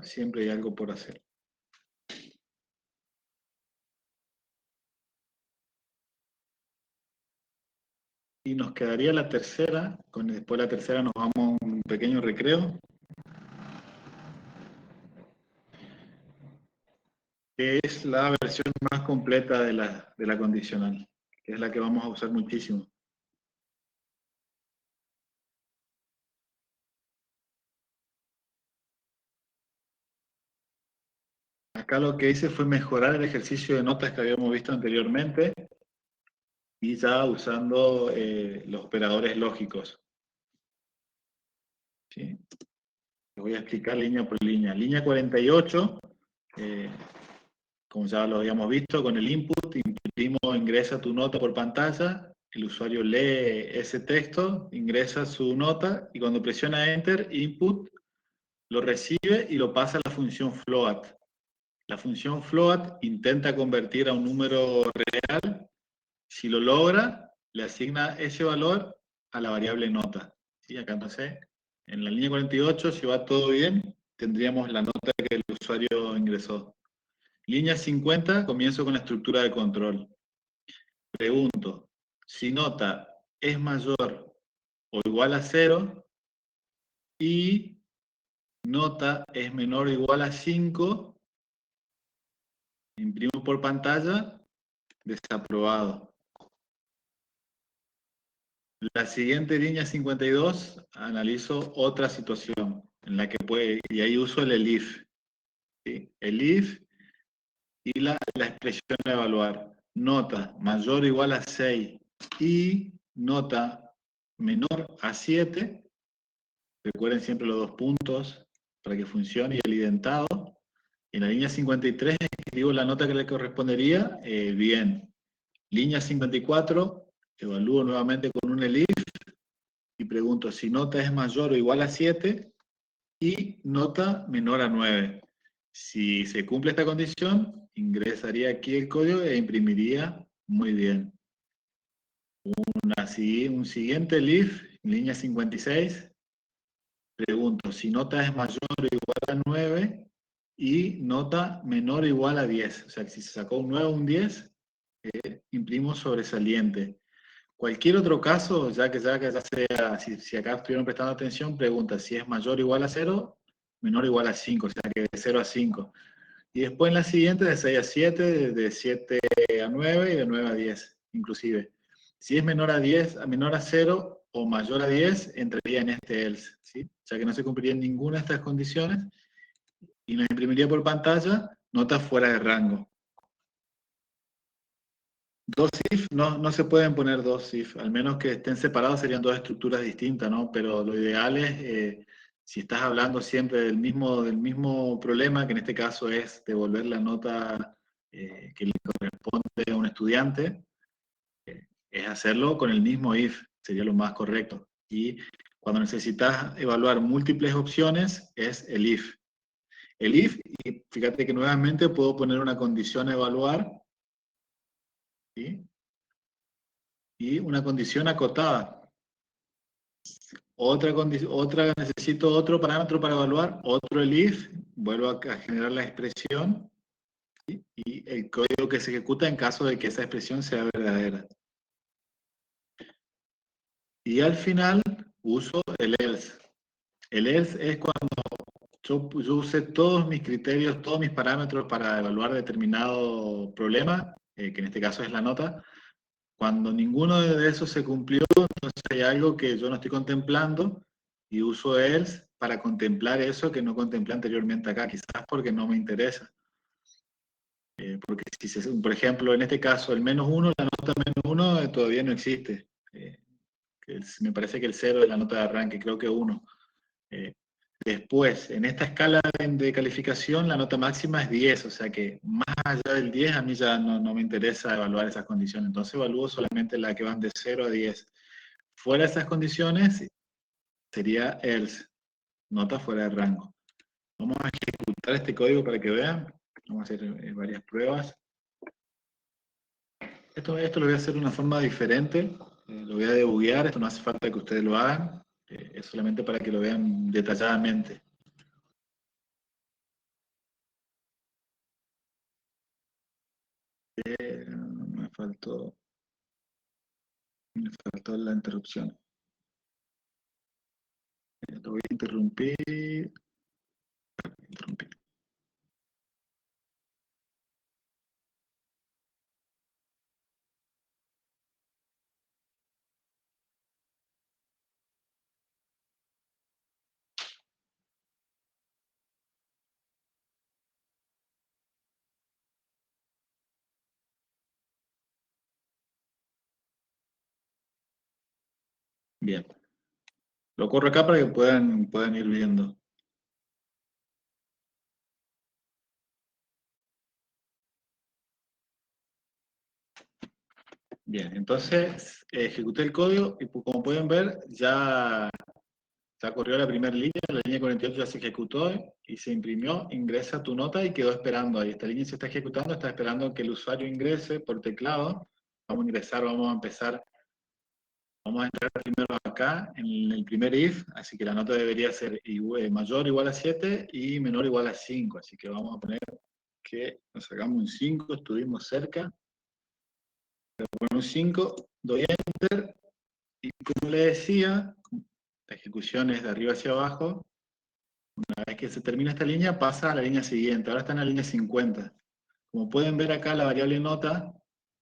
siempre hay algo por hacer. Y nos quedaría la tercera, después de la tercera nos vamos a un pequeño recreo. Que es la versión más completa de la condicional, que es la que vamos a usar muchísimo. Acá lo que hice fue mejorar el ejercicio de notas que habíamos visto anteriormente y ya usando los operadores lógicos. ¿Sí? Les voy a explicar línea por línea. Línea 48, como ya lo habíamos visto, con el input, imprimo, ingresa tu nota por pantalla, el usuario lee ese texto, ingresa su nota y cuando presiona Enter, Input, lo recibe y lo pasa a la función float. La función float intenta convertir a un número real. Si lo logra, le asigna ese valor a la variable nota. ¿Sí? Acá entonces, en la línea 48, si va todo bien, tendríamos la nota que el usuario ingresó. Línea 50, comienzo con la estructura de control. Pregunto, si nota es mayor o igual a 0 y nota es menor o igual a 5, imprimo por pantalla, desaprobado. La siguiente línea 52, analizo otra situación en la que puede, y ahí uso el elif. ¿Sí? El if y la expresión a evaluar. Nota mayor o igual a 6 y nota menor a 7. Recuerden siempre los dos puntos para que funcione y el identado. En la línea 53 escribo la nota que le correspondería, bien. Línea 54, evalúo nuevamente con un elif y pregunto si nota es mayor o igual a 7 y nota menor a 9. Si se cumple esta condición, ingresaría aquí el código e imprimiría muy bien. Un siguiente elif, línea 56, pregunto si nota es mayor o igual a 9 y nota menor o igual a 10. O sea, que si se sacó un 9 o un 10, imprimo sobresaliente. Cualquier otro caso, ya sea, si acá estuvieron prestando atención, pregunta si es mayor o igual a 0, menor o igual a 5, o sea que de 0 a 5. Y después en la siguiente, de 6 a 7, de 7 a 9 y de 9 a 10, inclusive. Si es menor a 10, menor a 0 o mayor a 10, entraría en este else, ¿sí? O sea que no se cumpliría ninguna de estas condiciones y nos imprimiría por pantalla notas fuera de rango. Dos if, no se pueden poner dos if, al menos que estén separados serían dos estructuras distintas, ¿no? Pero lo ideal es, si estás hablando siempre del mismo problema, que en este caso es devolver la nota que le corresponde a un estudiante, es hacerlo con el mismo if, sería lo más correcto. Y cuando necesitas evaluar múltiples opciones, es el if. El if, y fíjate que nuevamente puedo poner una condición a evaluar, ¿sí? Y una condición acotada. Necesito otro parámetro para evaluar, otro elif, vuelvo a generar la expresión, ¿sí? Y el código que se ejecuta en caso de que esa expresión sea verdadera. Y al final uso el else. El else es cuando yo use todos mis criterios, todos mis parámetros para evaluar determinado problema, que en este caso es la nota. Cuando ninguno de esos se cumplió, entonces hay algo que yo no estoy contemplando y uso else para contemplar eso que no contemplé anteriormente acá, quizás porque no me interesa. Porque por ejemplo, en este caso, el -1, la nota -1 todavía no existe. Me parece que el 0 es la nota de arranque, creo que 1. Después, en esta escala de calificación, la nota máxima es 10, o sea que más allá del 10 a mí ya no me interesa evaluar esas condiciones, entonces evalúo solamente la que van de 0 a 10. Fuera de esas condiciones, sería else, nota fuera de rango. Vamos a ejecutar este código para que vean, vamos a hacer varias pruebas. Esto lo voy a hacer de una forma diferente, lo voy a debuguear, esto no hace falta que ustedes lo hagan, es solamente para que lo vean detalladamente. Me faltó la interrupción. Lo voy a interrumpir. Bien. Lo corro acá para que puedan ir viendo. Bien, entonces ejecuté el código y como pueden ver ya corrió la primera línea 48 ya se ejecutó y se imprimió, ingresa tu nota y quedó esperando ahí. Esta línea se está ejecutando, está esperando que el usuario ingrese por teclado. Vamos a ingresar, vamos a empezar, vamos a entrar primero acá en el primer if, así que la nota debería ser mayor o igual a 7 y menor o igual a 5, así que vamos a poner que nos sacamos un 5, estuvimos cerca. Con un 5, doy Enter, y como le decía, la ejecución es de arriba hacia abajo. Una vez que se termina esta línea, pasa a la línea siguiente. Ahora está en la línea 50. Como pueden ver acá, la variable nota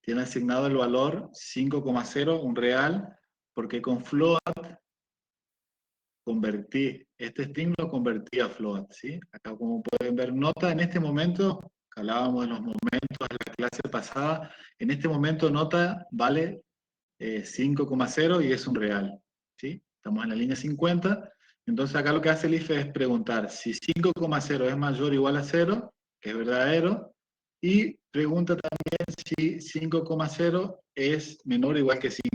tiene asignado el valor 5,0, un real, porque con float convertí, este string lo convertí a float, ¿sí? Acá como pueden ver, nota en este momento, hablábamos de los momentos de la clase pasada, en este momento nota vale 5,0 y es un real, ¿sí? Estamos en la línea 50, entonces acá lo que hace el if es preguntar si 5,0 es mayor o igual a 0, que es verdadero, y pregunta también si 5,0 es menor o igual que 5,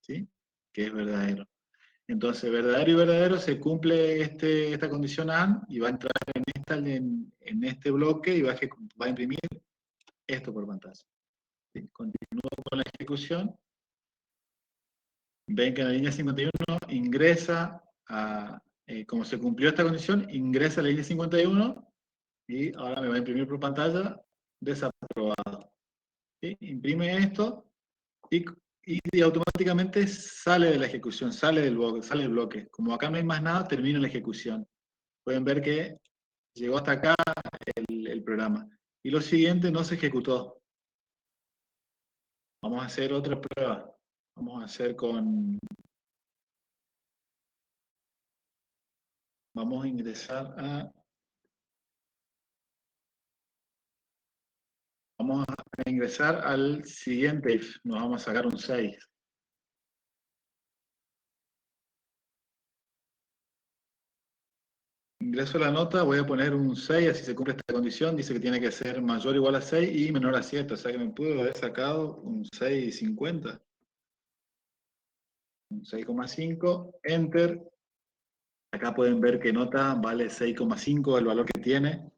¿sí? Que es verdadero. Entonces, verdadero y verdadero, se cumple esta condición AND y va a entrar en este bloque y va a imprimir esto por pantalla. ¿Sí? Continúo con la ejecución. Ven que en la línea 51 ingresa como se cumplió esta condición, ingresa a la línea 51 y ahora me va a imprimir por pantalla desaprobado. ¿Sí? Imprime esto y automáticamente sale de la ejecución, sale del bloque. Como acá no hay más nada, termina la ejecución. Pueden ver que llegó hasta acá el programa. Y lo siguiente no se ejecutó. Vamos a hacer otra prueba. Vamos a hacer vamos a ingresar vamos a ingresar al siguiente if. Nos vamos a sacar un 6. Ingreso la nota, voy a poner un 6, así se cumple esta condición. Dice que tiene que ser mayor o igual a 6 y menor a 7. O sea que me pudo haber sacado un 6,50. Un 6,5. Enter. Acá pueden ver que nota vale 6,5, el valor que tiene.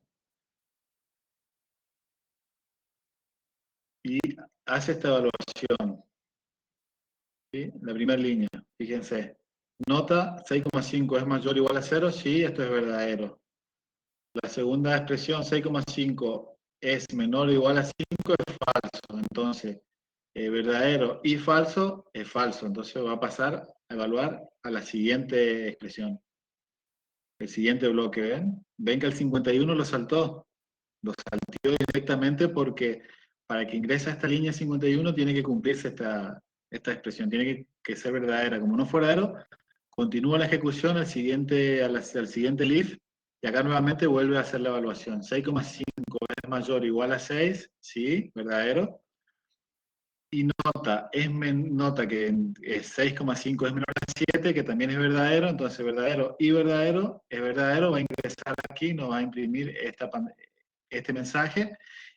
Y hace esta evaluación. ¿Sí? La primera línea, fíjense. Nota 6,5 es mayor o igual a 0, sí, esto es verdadero. La segunda expresión, 6,5 es menor o igual a 5, es falso. Entonces, verdadero y falso es falso. Entonces va a pasar a evaluar a la siguiente expresión. El siguiente bloque, ¿ven? Ven que el 51 lo saltó. Lo saltó directamente porque para que ingrese a esta línea 51 tiene que cumplirse esta expresión, tiene que ser verdadera. Como no fue verdadero, continúa la ejecución al siguiente leaf y acá nuevamente vuelve a hacer la evaluación. 6,5 es mayor o igual a 6, sí, verdadero. Y nota que 6,5 es menor a 7, que también es verdadero, entonces verdadero y verdadero es verdadero, va a ingresar aquí, nos va a imprimir este mensaje,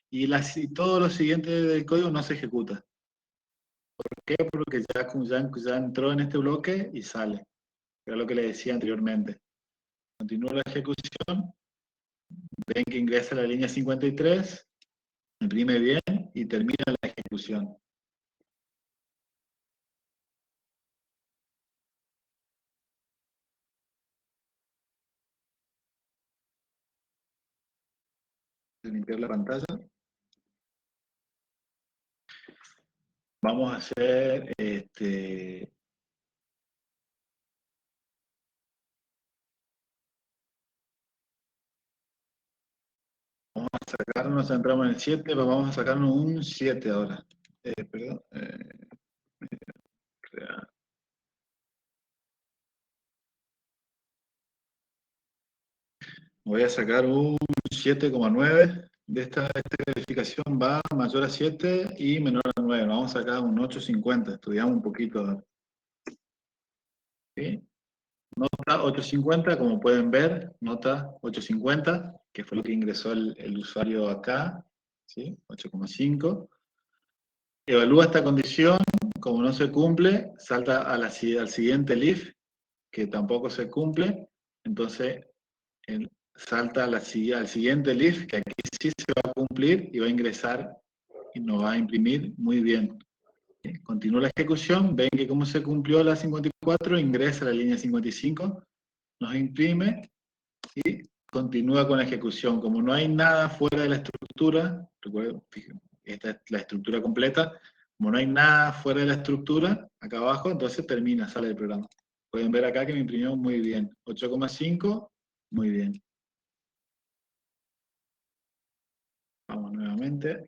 y todo lo siguiente del código no se ejecuta. ¿Por qué? Porque ya entró en este bloque y sale. Era lo que le decía anteriormente. Continúa la ejecución, ven que ingresa a la línea 53, imprime bien y termina la ejecución. Limpiar la pantalla. Vamos a hacer vamos a sacarnos, entramos en el 7, pero vamos a sacarnos un 7 ahora. Perdón. Voy a sacar un 7,9. De esta verificación va mayor a 7 y menor a 9. Vamos a sacar un 8,50. Estudiamos un poquito. ¿Sí? Nota 8,50, como pueden ver, nota 8,50, que fue lo que ingresó el usuario acá. ¿Sí? 8,5. evalúa esta condición, como no se cumple, salta al siguiente leaf, que tampoco se cumple, entonces salta al siguiente leaf, que aquí sí se va a cumplir y va a ingresar y nos va a imprimir muy bien. Continúa la ejecución, ven que como se cumplió la 54, ingresa a la línea 55, nos imprime y continúa con la ejecución. Como no hay nada fuera de la estructura, recuerden, esta es la estructura completa, como no hay nada fuera de la estructura, acá abajo, entonces termina, sale del programa. Pueden ver acá que me imprimió muy bien. 8,5, muy bien. Vamos nuevamente.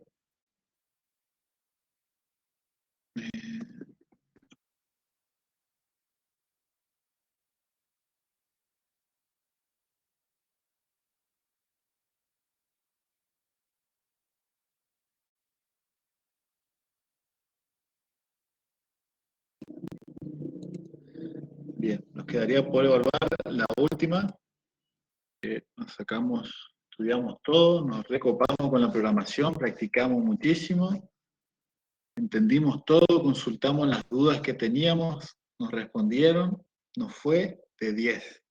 Bien, nos quedaría por evaluar la última. Nos sacamos, estudiamos todo, nos recopamos con la programación, practicamos muchísimo, entendimos todo, consultamos las dudas que teníamos, nos respondieron, nos fue de 10.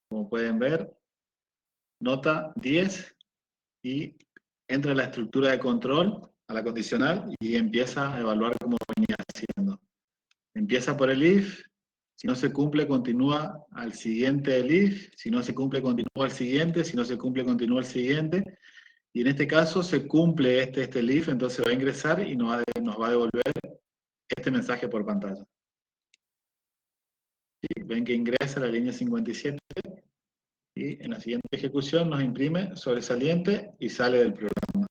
Como pueden ver, nota 10 y entra a la estructura de control, a la condicional, y empieza a evaluar como venía haciendo. Empieza por el if, si no se cumple continúa al siguiente del if, si no se cumple continúa al siguiente, si no se cumple continúa al siguiente, y en este caso se cumple este if, entonces va a ingresar y nos va a devolver este mensaje por pantalla. ¿Sí? Ven que ingresa a la línea 57 y en la siguiente ejecución nos imprime sobresaliente y sale del programa.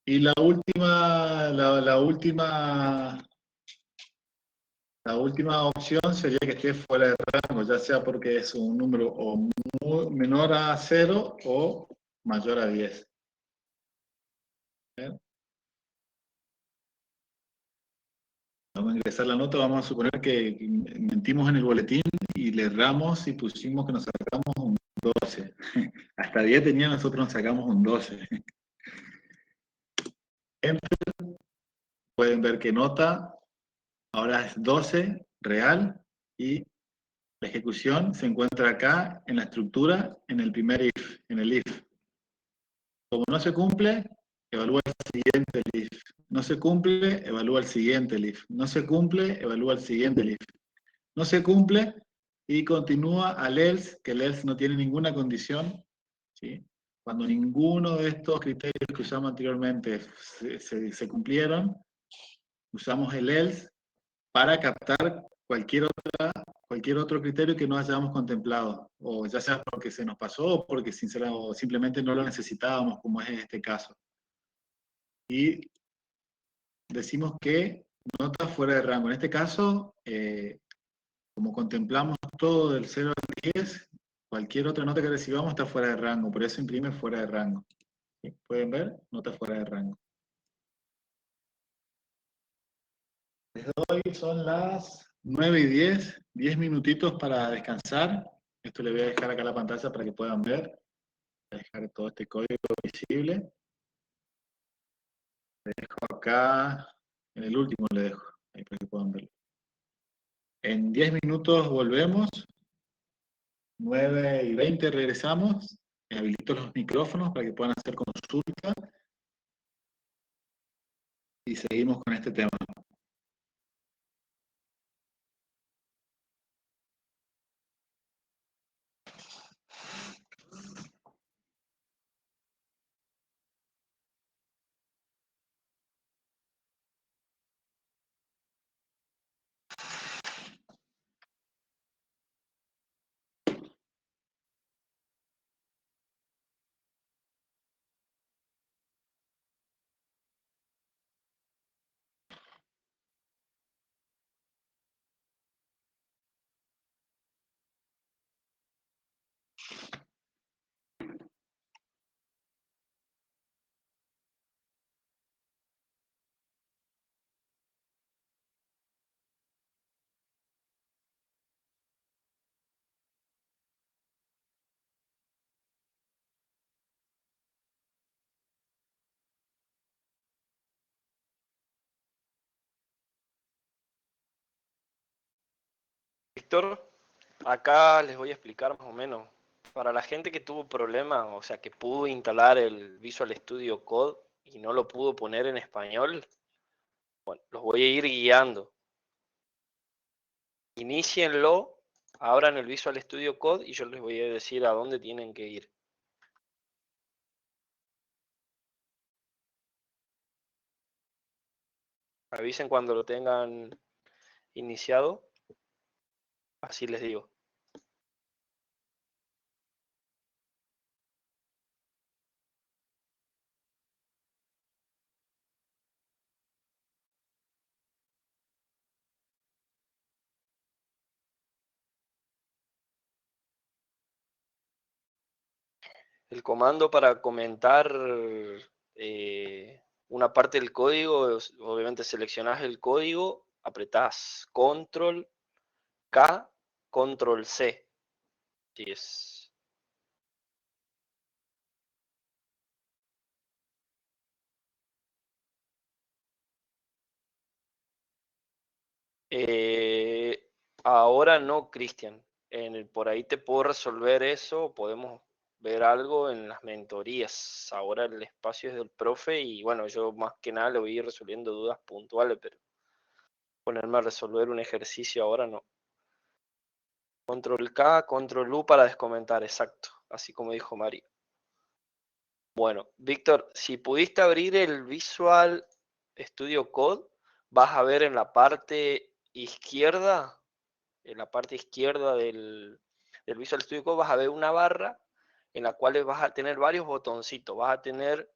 Y la última opción sería que esté fuera de rango, ya sea porque es un número o menor a 0 o mayor a 10. ¿Bien? Vamos a ingresar la nota, vamos a suponer que mentimos en el boletín y le erramos y pusimos que nos sacamos un 12. Hasta 10 tenía, nosotros nos sacamos un 12. Enter, pueden ver que nota ahora es 12 real y la ejecución se encuentra acá en la estructura, en el primer if, en el if. Como no se cumple, evalúa el siguiente if. No se cumple, evalúa el siguiente if. No se cumple, evalúa el siguiente if. No se cumple y continúa al else, que el else no tiene ninguna condición. ¿Sí? Cuando ninguno de estos criterios que usamos anteriormente se cumplieron, usamos el else para captar cualquier otro criterio que no hayamos contemplado, o ya sea porque se nos pasó o porque o simplemente no lo necesitábamos, como es en este caso. Y decimos que nota fuera de rango. En este caso, como contemplamos todo del 0 al 10, cualquier otra nota que recibamos está fuera de rango, por eso imprime fuera de rango. ¿Sí? ¿Pueden ver? Nota fuera de rango. Les doy, son las 9:10, 10 minutitos para descansar. Esto le voy a dejar acá la pantalla para que puedan ver. Voy a dejar todo este código visible. Le dejo acá, en el último le dejo, ahí para que puedan verlo. En 10 minutos volvemos. 9:20 regresamos. Habilito los micrófonos para que puedan hacer consulta. Y seguimos con este tema. Víctor, acá les voy a explicar más o menos. Para la gente que tuvo problemas, o sea, que pudo instalar el Visual Studio Code y no lo pudo poner en español, bueno, los voy a ir guiando. Inícienlo, abran el Visual Studio Code y yo les voy a decir a dónde tienen que ir. Avisen cuando lo tengan iniciado, así les digo. El comando para comentar una parte del código, obviamente seleccionás el código, apretás Control K, Control C. Sí, es. Ahora no, Cristian. Por ahí te puedo resolver eso, podemos ver algo en las mentorías. Ahora el espacio es del profe y bueno, yo más que nada le voy a ir resolviendo dudas puntuales, pero ponerme a resolver un ejercicio ahora no. Control K, Control U para descomentar, exacto, así como dijo Mario. Bueno, Víctor, si pudiste abrir el Visual Studio Code, vas a ver en la parte izquierda, del Visual Studio Code, vas a ver una barra en la cual vas a tener varios botoncitos. Vas a tener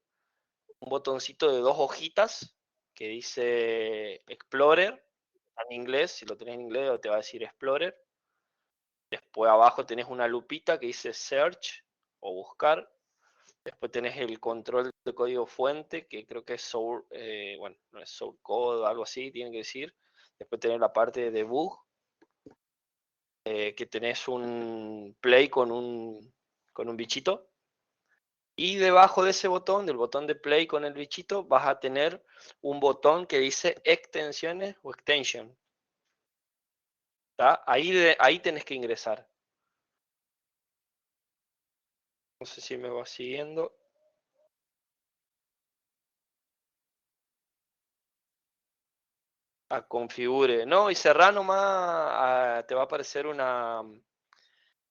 un botoncito de 2 hojitas que dice Explorer, en inglés, si lo tenés en inglés te va a decir Explorer. Después abajo tenés una lupita que dice Search o Buscar. Después tenés el control de código fuente, que creo que es source, bueno, no es source code o algo así, tiene que decir. Después tenés la parte de debug, que tenés un play con un bichito. Y debajo de ese botón, del botón de play con el bichito, vas a tener un botón que dice extensiones o extension. ¿Tá? Ahí tenés que ingresar. No sé si me va siguiendo. A configure. No, y cerrar nomás, te va a aparecer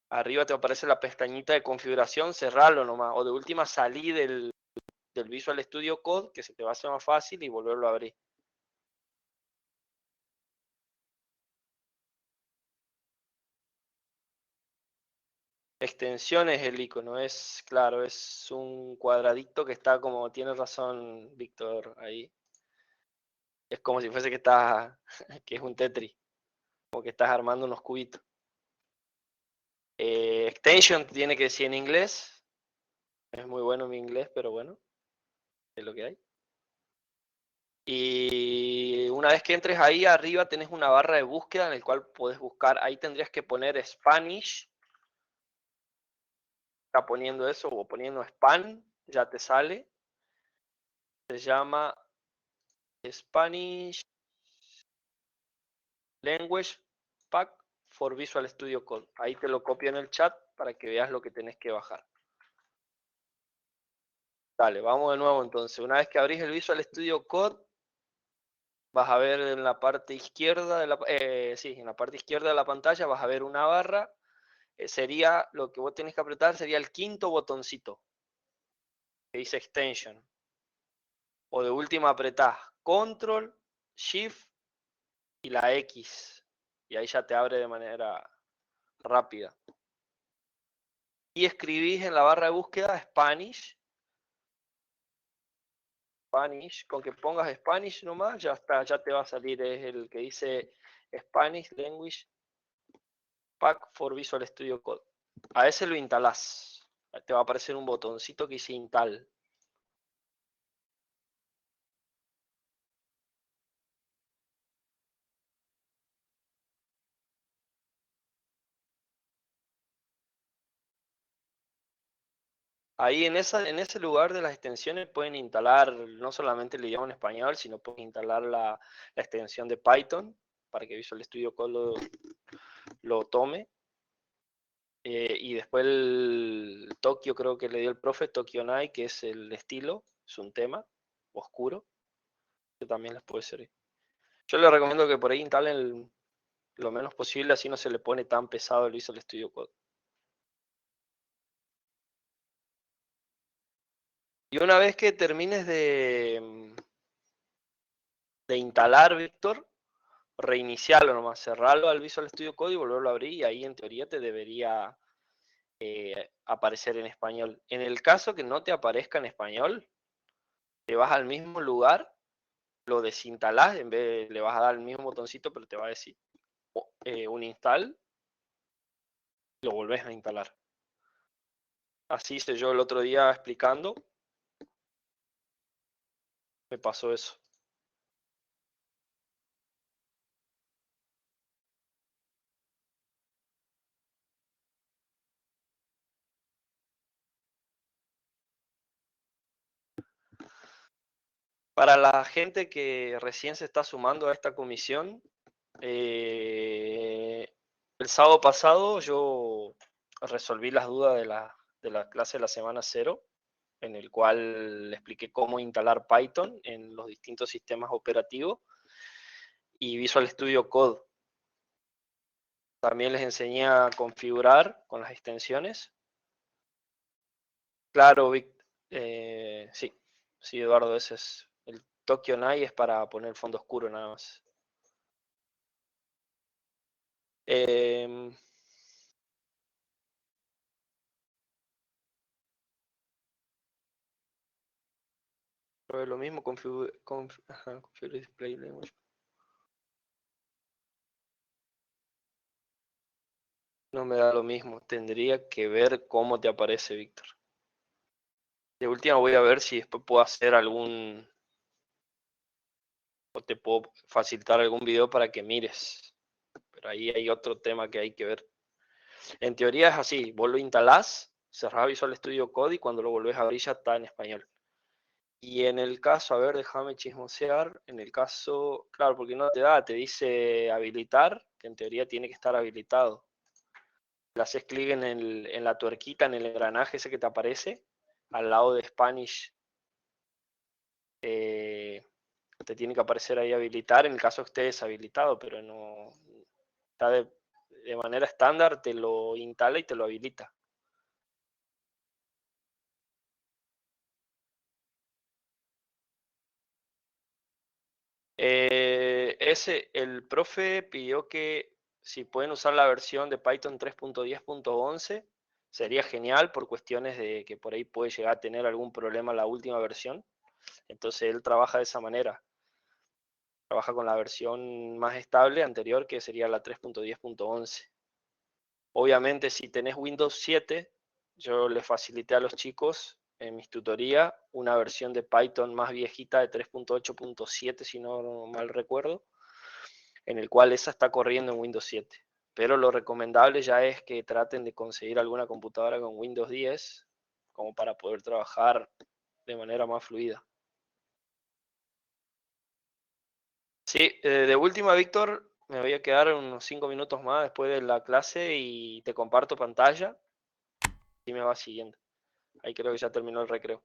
arriba te va a aparecer la pestañita de configuración, cerrarlo nomás. O de última salí del Visual Studio Code, que se te va a hacer más fácil, y volverlo a abrir. Extensiones el icono, es claro, es un cuadradito que está como, tiene razón Víctor ahí. Es como si fuese que que es un Tetris, como que estás armando unos cubitos. Extension tiene que decir en inglés. Es muy bueno mi inglés, pero bueno, es lo que hay. Y una vez que entres ahí arriba tenés una barra de búsqueda en el cual podés buscar, ahí tendrías que poner Spanish. Está poniendo eso o poniendo Span, ya te sale. Se llama Spanish Language Pack for Visual Studio Code. Ahí te lo copio en el chat para que veas lo que tenés que bajar. Dale, vamos de nuevo entonces. Una vez que abrís el Visual Studio Code, vas a ver en la parte izquierda de en la parte izquierda de la pantalla vas a ver una barra. Sería, lo que vos tenés que apretar sería el quinto botoncito, que dice Extension. O de última apretás Control, Shift y la X. Y ahí ya te abre de manera rápida. Y escribís en la barra de búsqueda Spanish. Con que pongas Spanish nomás, ya está, ya te va a salir, es el que dice Spanish Language Pack for Visual Studio Code. A ese lo instalás. Te va a aparecer un botoncito que dice Install. Ahí en ese lugar de las extensiones pueden instalar no solamente el idioma en español, sino pueden instalar la extensión de Python para que Visual Studio Code lo tome. Y después el Tokio, creo que le dio el profe, Tokyo Night, que es el estilo, es un tema oscuro, que también les puede servir. Yo les recomiendo que por ahí instalen lo menos posible, así no se le pone tan pesado el Visual Studio Code. Y una vez que termines de instalar, Víctor, reiniciarlo nomás, cerrarlo al Visual Studio Code y volverlo a abrir, y ahí en teoría te debería aparecer en español. En el caso que no te aparezca en español, te vas al mismo lugar, lo desinstalás, en vez le vas a dar el mismo botoncito, pero te va a decir un install, lo volvés a instalar. Así hice yo el otro día explicando, me pasó eso. Para la gente que recién se está sumando a esta comisión, el sábado pasado yo resolví las dudas de la clase de la semana 0, en el cual le expliqué cómo instalar Python en los distintos sistemas operativos y Visual Studio Code. También les enseñé a configurar con las extensiones. Claro, sí, sí, Eduardo, ese es el Tokyo Night, es para poner fondo oscuro nada más. Pero es lo mismo, configure display language. No me da lo mismo, tendría que ver cómo te aparece, Víctor. De última voy a ver si después puedo hacer algún, o te puedo facilitar algún video para que mires. Pero ahí hay otro tema que hay que ver. En teoría es así, vos lo instalás, cerrás Visual Studio Code y cuando lo volvés a abrir ya está en español. Y en el caso, a ver, déjame chismosear, en el caso, claro, porque no te da, te dice habilitar, que en teoría tiene que estar habilitado. Le haces clic en la tuerquita, en el engranaje ese que te aparece, al lado de Spanish, te tiene que aparecer ahí habilitar, en el caso que esté deshabilitado, pero no está de manera estándar, te lo instala y te lo habilita. El profe pidió que si pueden usar la versión de Python 3.10.11, sería genial por cuestiones de que por ahí puede llegar a tener algún problema la última versión. Entonces él trabaja de esa manera. Trabaja con la versión más estable anterior, que sería la 3.10.11. Obviamente, si tenés Windows 7, yo les facilité a los chicos en mis tutorías una versión de Python más viejita de 3.8.7, si no mal recuerdo, en el cual esa está corriendo en Windows 7. Pero lo recomendable ya es que traten de conseguir alguna computadora con Windows 10 como para poder trabajar de manera más fluida. Sí, de última, Víctor, me voy a quedar unos 5 minutos más después de la clase y te comparto pantalla y me vas siguiendo. Ahí creo que ya terminó el recreo.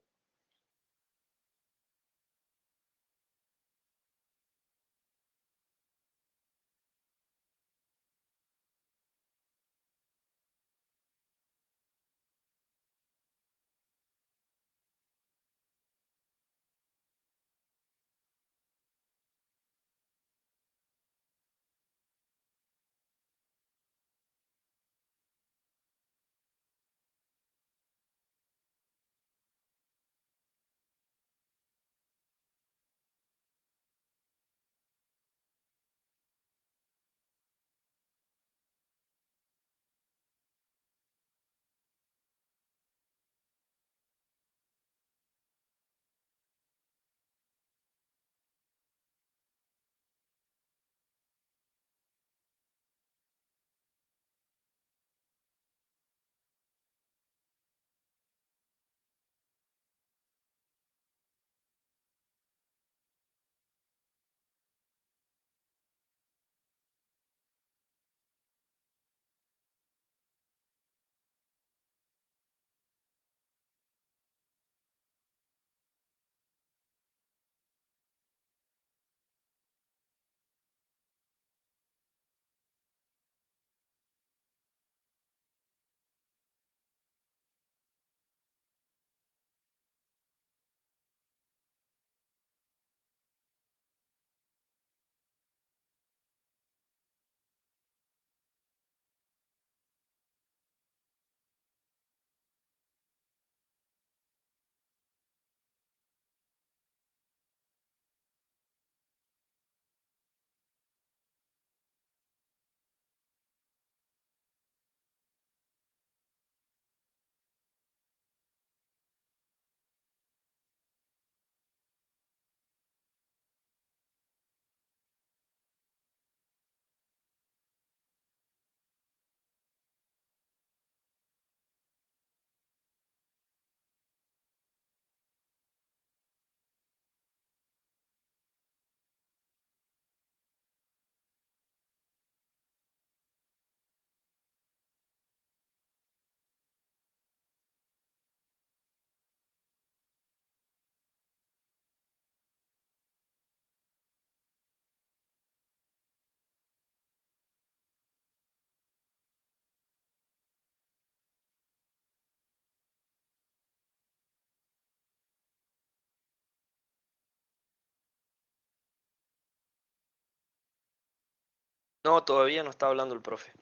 No, todavía no está hablando el profe.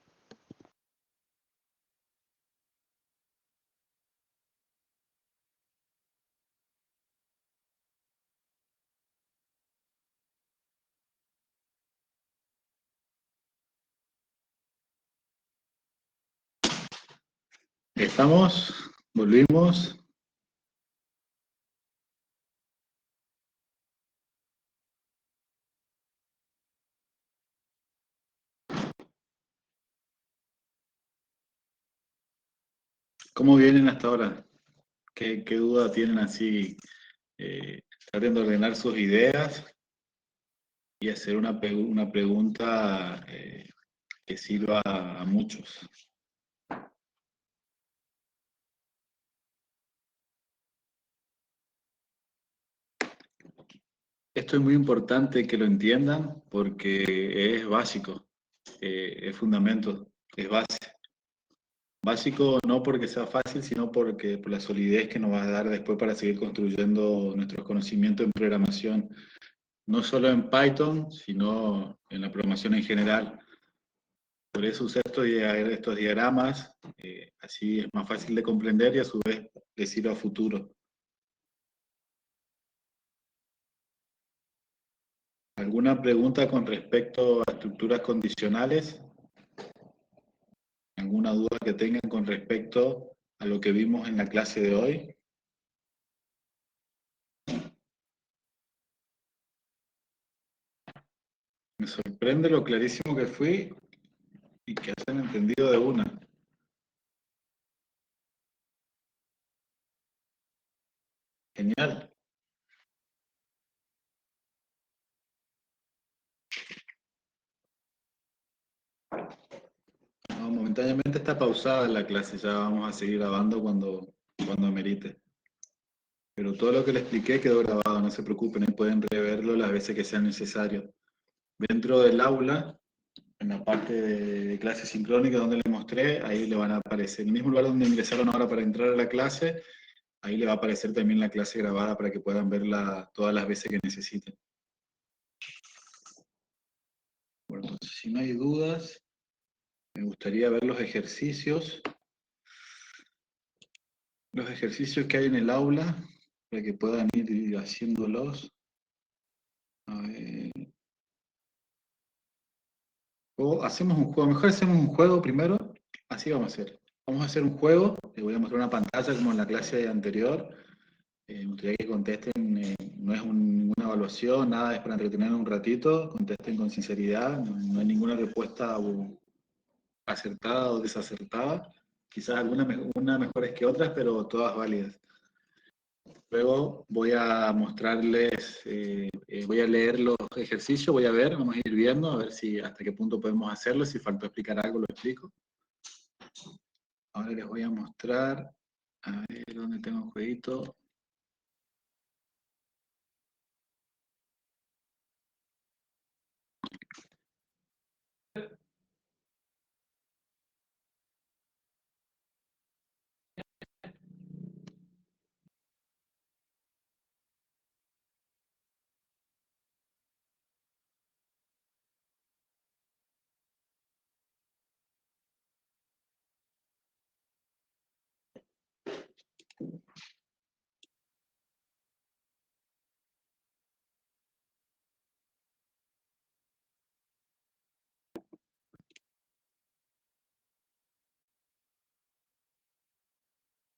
Estamos, volvimos. ¿Cómo vienen hasta ahora? ¿Qué duda tienen así? Traten de ordenar sus ideas y hacer una pregunta que sirva a muchos. Esto es muy importante que lo entiendan porque es básico, es fundamento, es base. Básico no porque sea fácil, sino porque por la solidez que nos va a dar después para seguir construyendo nuestros conocimientos en programación, no solo en Python, sino en la programación en general. Por eso usar estos diagramas, así es más fácil de comprender y a su vez les sirve a futuro. ¿Alguna pregunta con respecto a estructuras condicionales? ¿Alguna duda que tengan con respecto a lo que vimos en la clase de hoy? Me sorprende lo clarísimo que fui y que hayan entendido de una. Genial. No, momentáneamente está pausada la clase, ya vamos a seguir grabando cuando amerite. Pero todo lo que le expliqué quedó grabado, no se preocupen, ahí pueden reverlo las veces que sea necesario. Dentro del aula, en la parte de clase sincrónica donde les mostré, ahí le van a aparecer, el mismo lugar donde ingresaron ahora para entrar a la clase, ahí le va a aparecer también la clase grabada para que puedan verla todas las veces que necesiten. Bueno, entonces, si no hay dudas, me gustaría ver los ejercicios que hay en el aula, para que puedan ir haciéndolos. A ver. O hacemos un juego, mejor hacemos un juego primero, así vamos a hacer. Vamos a hacer un juego, les voy a mostrar una pantalla como en la clase anterior. Me gustaría que contesten, no es ninguna evaluación, nada, es para entretener un ratito, contesten con sinceridad, no hay ninguna respuesta acertada o desacertada. Quizás una mejores que otras, pero todas válidas. Luego voy a mostrarles, voy a leer los ejercicios, voy a ver, vamos a ir viendo, a ver si hasta qué punto podemos hacerlo, si faltó explicar algo, lo explico. Ahora les voy a mostrar, a ver dónde tengo el jueguito.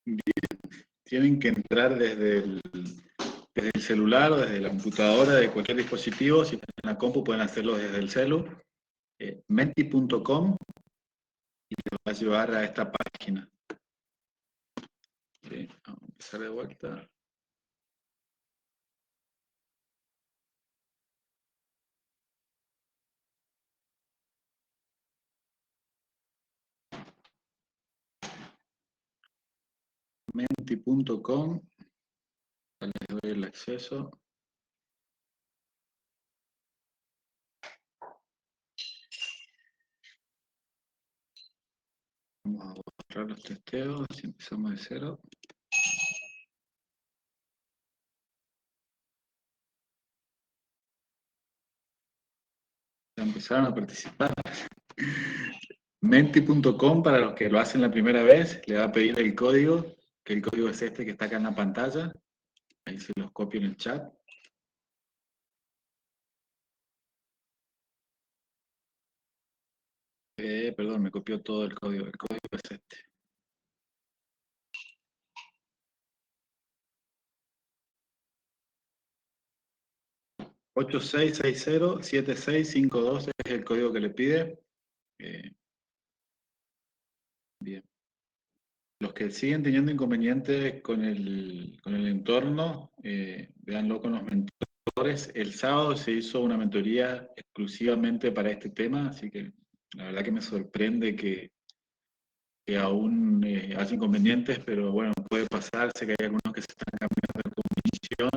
Bien, tienen que entrar desde el celular o desde la computadora, de cualquier dispositivo, si tienen la compu pueden hacerlo desde el celu, menti.com, y te va a llevar a esta página. Sí, vamos a empezar de vuelta. Menti.com, les doy el acceso. Vamos a borrar los testeos, si empezamos de cero. empezaron a participar. Menti.com, para los que lo hacen la primera vez, le va a pedir el código, que el código es este que está acá en la pantalla. Ahí se los copio en el chat. Perdón, me copió todo el código. El código es este. ...8660-7652 es el código que le pide. Bien. Los que siguen teniendo inconvenientes con el entorno, véanlo con los mentores. El sábado se hizo una mentoría exclusivamente para este tema, así que la verdad que me sorprende que aún haya inconvenientes, pero bueno, puede pasarse que hay algunos que se están cambiando de condición,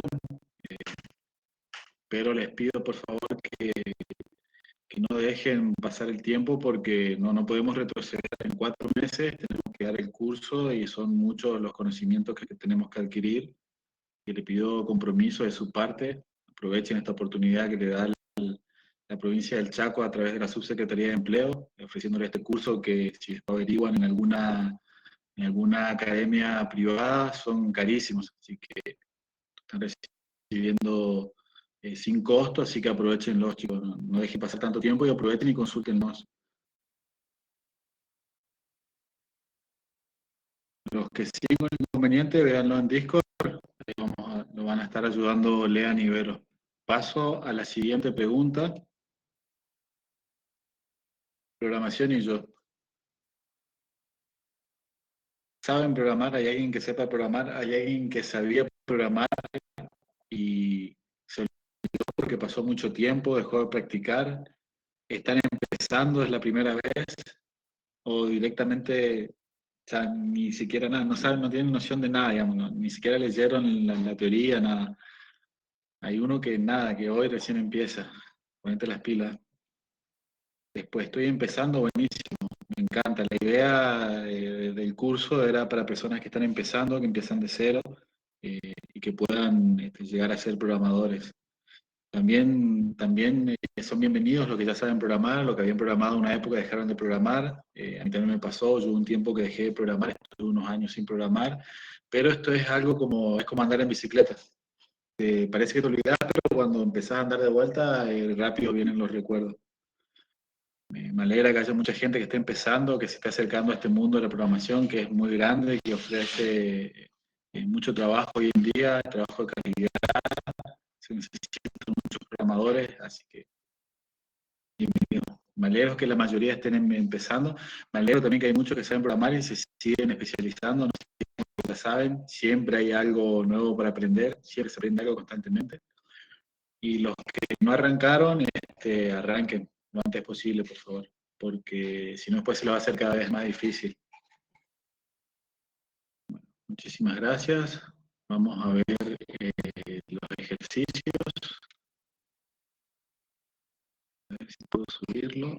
pero les pido por favor que no dejen pasar el tiempo porque no podemos retroceder en 4 meses, tenemos que dar el curso y son muchos los conocimientos que tenemos que adquirir, y le pido compromiso de su parte. Aprovechen esta oportunidad que le da la provincia del Chaco a través de la Subsecretaría de Empleo, ofreciéndole este curso que si lo averiguan en alguna academia privada son carísimos, así que están recibiendo sin costo, así que aprovechenlo, chicos, no dejen pasar tanto tiempo y aprovechen y consúltennos. Los que siguen con inconveniente, véanlo en Discord, lo van a estar ayudando Lean y Vero. Paso a la siguiente pregunta. Programación y yo. ¿Saben programar? ¿Hay alguien que sepa programar? ¿Hay alguien que sabía programar y se olvidó porque pasó mucho tiempo, dejó de practicar? ¿Están empezando, es la primera vez? ¿O directamente, o sea, ni siquiera nada, no saben, no tienen noción de nada, digamos, ni siquiera leyeron la teoría, nada? Hay uno que nada, que hoy recién empieza. Ponete las pilas. Después estoy empezando, buenísimo, me encanta. La idea del curso era para personas que están empezando, que empiezan de cero, y que puedan llegar a ser programadores. También son bienvenidos los que ya saben programar, los que habían programado una época dejaron de programar. A mí también me pasó, yo hubo un tiempo que dejé de programar, estuve unos años sin programar, pero esto es algo es como andar en bicicleta. Parece que te olvidas, pero cuando empezás a andar de vuelta, rápido vienen los recuerdos. Me alegra que haya mucha gente que esté empezando, que se esté acercando a este mundo de la programación, que es muy grande, que ofrece mucho trabajo hoy en día, trabajo de calidad, se necesitan muchos programadores, así que bienvenido. Me alegro que la mayoría estén empezando, me alegro también que hay muchos que saben programar y se siguen especializando, no sé si ya saben, siempre hay algo nuevo para aprender, siempre se aprende algo constantemente. Y los que no arrancaron, arranquen lo antes posible, por favor, porque si no después se lo va a hacer cada vez más difícil. Bueno, muchísimas gracias. Vamos a ver los ejercicios. A ver si puedo subirlo.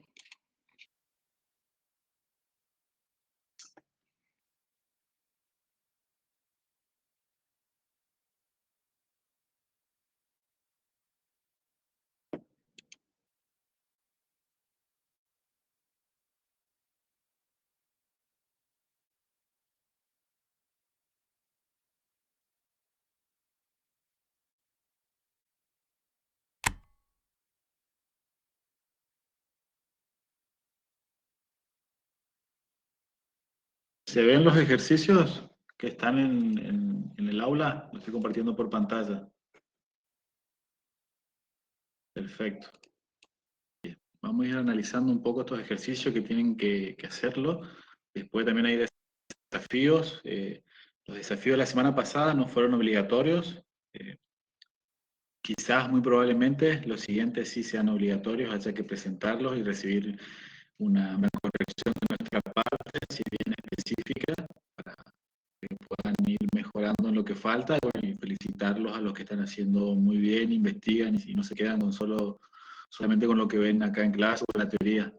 ¿Se ven los ejercicios que están en el aula? Lo estoy compartiendo por pantalla. Perfecto. Bien. Vamos a ir analizando un poco estos ejercicios que tienen que hacerlo. Después también hay desafíos. Los desafíos de la semana pasada no fueron obligatorios. Quizás, muy probablemente, los siguientes sí sean obligatorios, haya que presentarlos y recibir una corrección de nuestra parte, si bien específica, para que puedan ir mejorando en lo que falta, y felicitarlos a los que están haciendo muy bien, investigan y no se quedan con solamente con lo que ven acá en clase o en la teoría.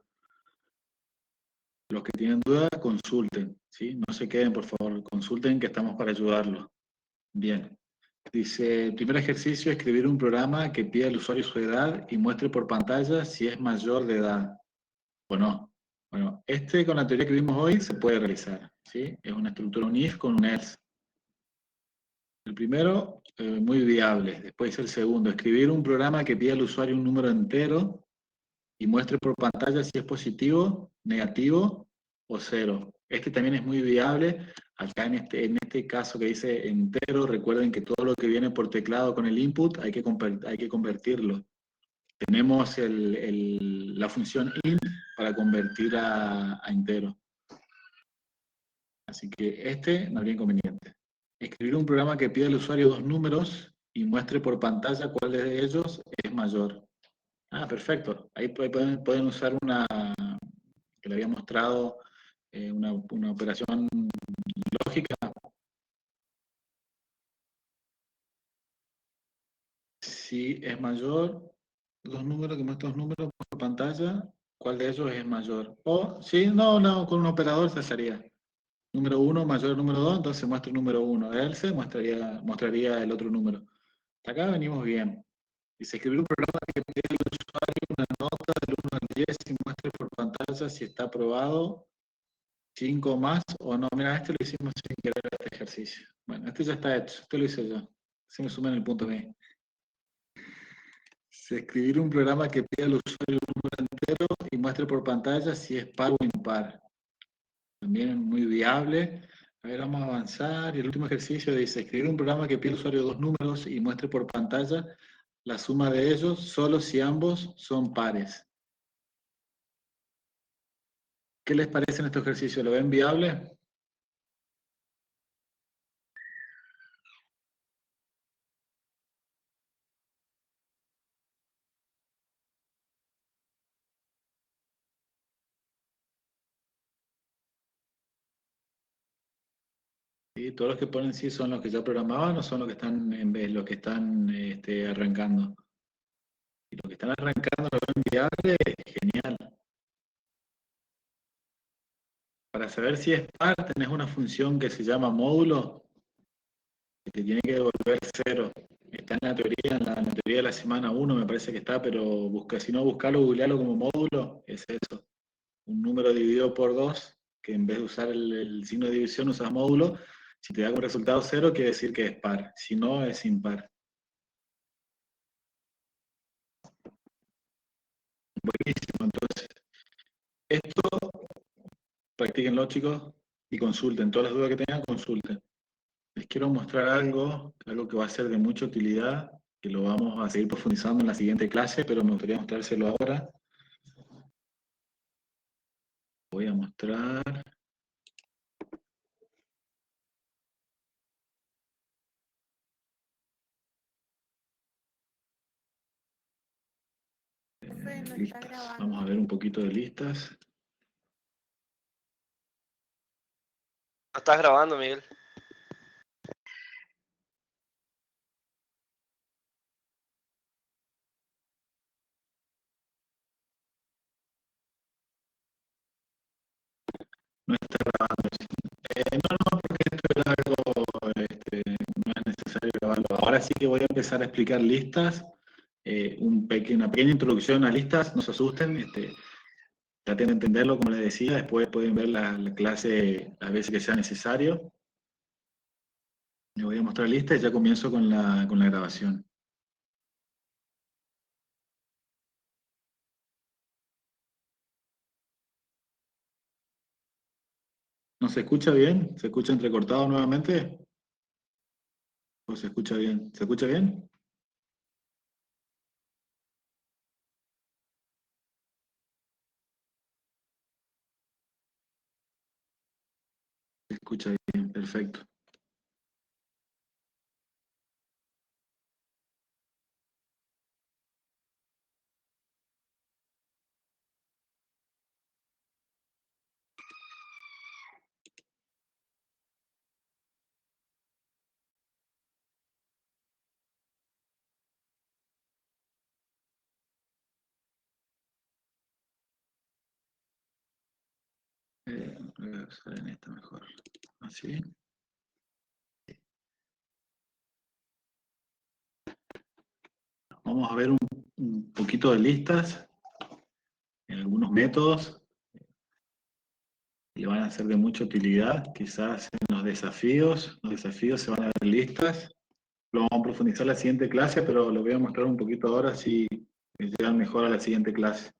Los que tienen dudas, consulten, ¿sí? No se queden, por favor, consulten, que estamos para ayudarlos. Bien. Dice, el primer ejercicio, escribir un programa que pida al usuario su edad y muestre por pantalla si es mayor de edad o no. Bueno, con la teoría que vimos hoy se puede realizar, ¿sí? Es una estructura un if con un else. El primero, muy viable. Después el segundo, escribir un programa que pida al usuario un número entero y muestre por pantalla si es positivo, negativo o cero. Este también es muy viable. Acá en este caso que dice entero, recuerden que todo lo que viene por teclado con el input hay que convertirlo. Tenemos la función int para convertir a entero. Así que no habría inconveniente. Escribir un programa que pida al usuario dos números y muestre por pantalla cuál de ellos es mayor. Ah, perfecto. Ahí pueden usar una que le había mostrado, una operación lógica. Si es mayor, los números que muestran los números por pantalla, ¿cuál de ellos es mayor? O, sí, no, con un operador se haría. Número 1 mayor al número 2, entonces muestra el número 1. Else mostraría el otro número. Hasta acá venimos bien. Dice, escribir un programa que pide al usuario una nota del 1 al 10 y muestre por pantalla si está aprobado, 5 más o no. Mira, este lo hicimos sin querer este ejercicio. Bueno, este ya está hecho, este lo hice yo. Se me suma en el punto B. Escribir un programa que pida al usuario un número entero y muestre por pantalla si es par o impar. También es muy viable. A ver, vamos a avanzar. Y el último ejercicio dice, escribir un programa que pida al usuario dos números y muestre por pantalla la suma de ellos solo si ambos son pares. ¿Qué les parece en este ejercicio? ¿Lo ven viable? ¿Sí? ¿Todos los que ponen sí son los que ya programaban o son los que están en vez, los que están arrancando? Y los que están arrancando lo ven viable, genial. Para saber si es par, tenés una función que se llama módulo, que te tiene que devolver cero. Está en la teoría, en la teoría de la semana 1 me parece que está, pero si no, buscalo, googlealo como módulo, es eso. Un número dividido por 2, que en vez de usar el signo de división usas módulo. Si te da como resultado 0, quiere decir que es par. Si no, es impar. Buenísimo, entonces. Esto, practíquenlo, chicos, y consulten. Todas las dudas que tengan, consulten. Les quiero mostrar algo que va a ser de mucha utilidad, que lo vamos a seguir profundizando en la siguiente clase, pero me gustaría mostrárselo ahora. Voy a mostrar. Listas. Vamos a ver un poquito de listas. ¿No estás grabando, Miguel? No está grabando. No, porque esto es algo, no es necesario grabarlo. Ahora sí que voy a empezar a explicar listas, una pequeña introducción a listas, no se asusten, traten de entenderlo como les decía, después pueden ver la clase las veces que sea necesario. Les voy a mostrar listas y ya comienzo con la grabación. ¿No se escucha bien? ¿Se escucha entrecortado nuevamente? ¿O se escucha bien? ¿Se escucha bien? Se escucha bien, perfecto. Voy a usar en esta mejor. Así. vamos a ver un poquito de listas, algunos métodos que le van a ser de mucha utilidad, quizás en los desafíos se van a ver listas. Lo vamos a profundizar en la siguiente clase, pero lo voy a mostrar un poquito ahora, si llegan mejor a la siguiente clase.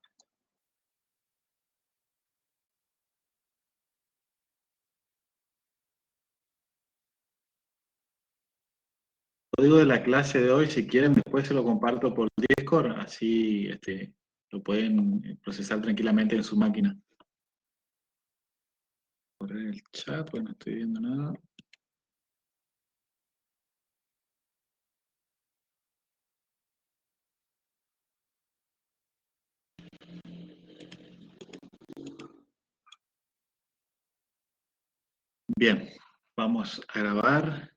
Lo digo de la clase de hoy, si quieren después se lo comparto por Discord, así lo pueden procesar tranquilamente en su máquina. Por el chat, pues no estoy viendo nada. Bien, vamos a grabar.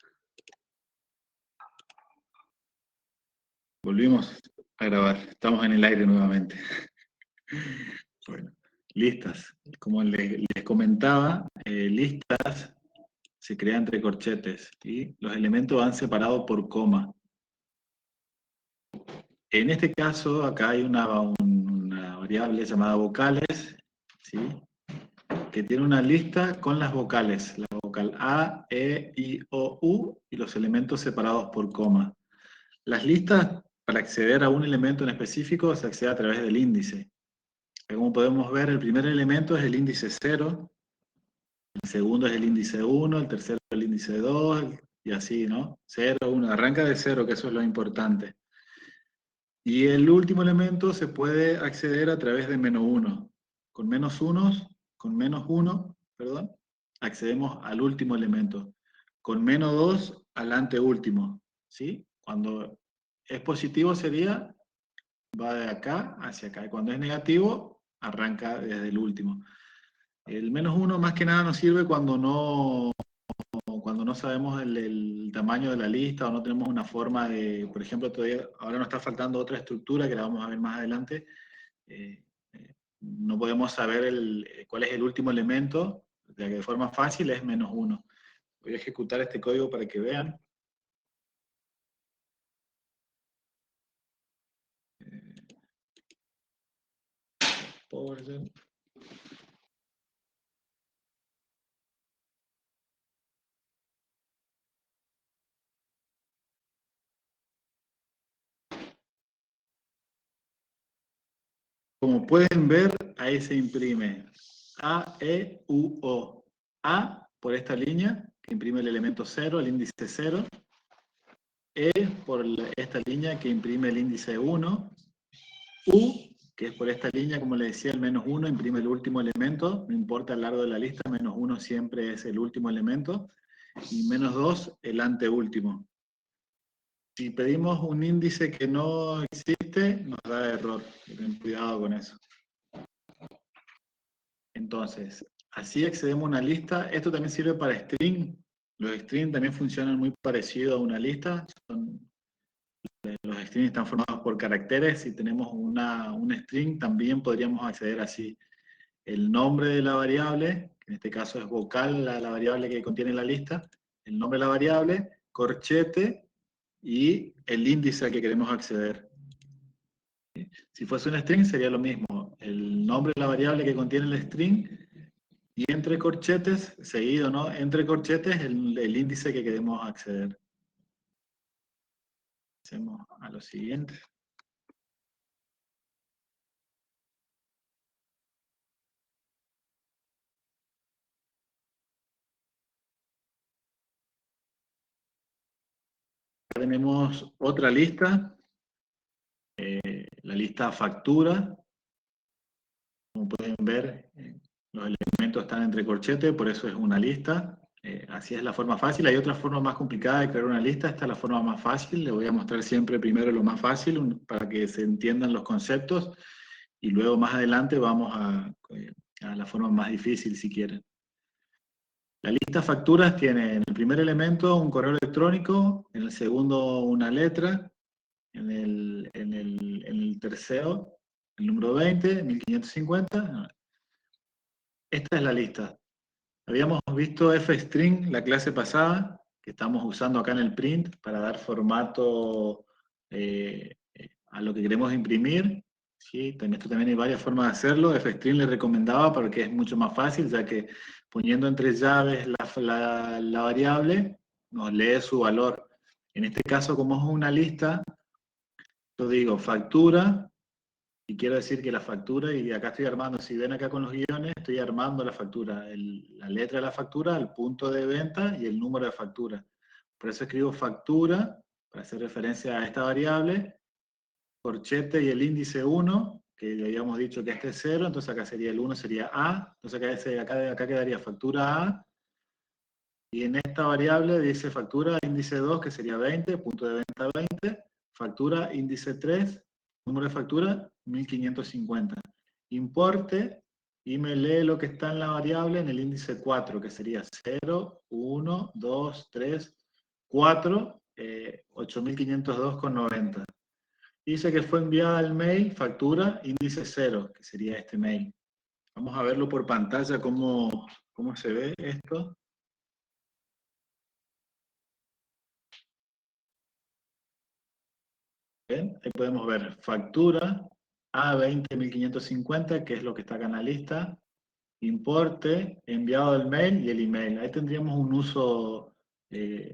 Volvimos a grabar, estamos en el aire nuevamente. Bueno, listas. Como les comentaba, listas se crean entre corchetes y los elementos van separados por coma. En este caso, acá hay una variable llamada vocales, ¿sí? Que tiene una lista con las vocales, la vocal A, E, I, O, U, y los elementos separados por coma. Las listas, para acceder a un elemento en específico, se accede a través del índice. Como podemos ver, el primer elemento es el índice 0, el segundo es el índice 1, el tercero es el índice 2, y así, ¿no? 0, 1, arranca de 0, que eso es lo importante. Y el último elemento se puede acceder a través de -1. Con menos 1, perdón, accedemos al último elemento. Con -2 al anteúltimo, ¿sí? Cuando es positivo sería, va de acá hacia acá. Y cuando es negativo, arranca desde el último. El -1 más que nada nos sirve cuando no sabemos el tamaño de la lista o no tenemos una forma de, por ejemplo, todavía ahora nos está faltando otra estructura que la vamos a ver más adelante. No podemos saber cuál es el último elemento, de forma fácil es -1. Voy a ejecutar este código para que vean. Como pueden ver, ahí se imprime A, E, U, O. A por esta línea, que imprime el elemento 0, el índice 0. E por esta línea, que imprime el índice 1. U, que es por esta línea, como les decía, el -1 imprime el último elemento, no importa el largo de la lista, -1 siempre es el último elemento, y -2 el anteúltimo. Si pedimos un índice que no existe, nos da error. Ten cuidado con eso. Entonces, así accedemos a una lista. Esto también sirve para string. Los strings también funcionan muy parecido a una lista. Los strings están formados por caracteres. Si tenemos un string, también podríamos acceder así. El nombre de la variable, que en este caso es vocal, la variable que contiene la lista, el nombre de la variable, corchete, y el índice al que queremos acceder. Si fuese un string sería lo mismo, el nombre de la variable que contiene el string, y entre corchetes, seguido, ¿no? Entre corchetes el índice que queremos acceder. Hacemos a lo siguiente. Tenemos otra lista, la lista factura. Como pueden ver, los elementos están entre corchetes, por eso es una lista. Así es la forma fácil. Hay otra forma más complicada de crear una lista. Esta es la forma más fácil. Les voy a mostrar siempre primero lo más fácil para que se entiendan los conceptos, y luego más adelante vamos a la forma más difícil si quieren. La lista facturas tiene en el primer elemento un correo electrónico, en el segundo una letra, en el tercero el número 20, 1550. Esta es la lista. Habíamos visto fstring la clase pasada, que estamos usando acá en el print para dar formato a lo que queremos imprimir. ¿Sí? Esto también hay varias formas de hacerlo. Fstring le recomendaba porque es mucho más fácil, ya que poniendo entre llaves la variable, nos lee su valor. En este caso, como es una lista, yo digo factura, y quiero decir que la factura, y acá estoy armando, si ven acá con los guiones, estoy armando la factura, la letra de la factura, el punto de venta y el número de factura. Por eso escribo factura, para hacer referencia a esta variable, corchete y el índice 1, que ya habíamos dicho que este es 0, entonces acá sería el 1, sería A, entonces acá quedaría factura A, y en esta variable dice factura índice 2, que sería 20, punto de venta 20, factura índice 3, número de factura 1550. Importe, y me lee lo que está en la variable en el índice 4, que sería 0, 1, 2, 3, 4, 8502,90. Dice que fue enviada al mail factura índice 0, que sería este mail. Vamos a verlo por pantalla cómo se ve esto. ¿Ven? Ahí podemos ver factura A20.550, que es lo que está acá en la lista, importe, enviado del mail y el email. Ahí tendríamos un uso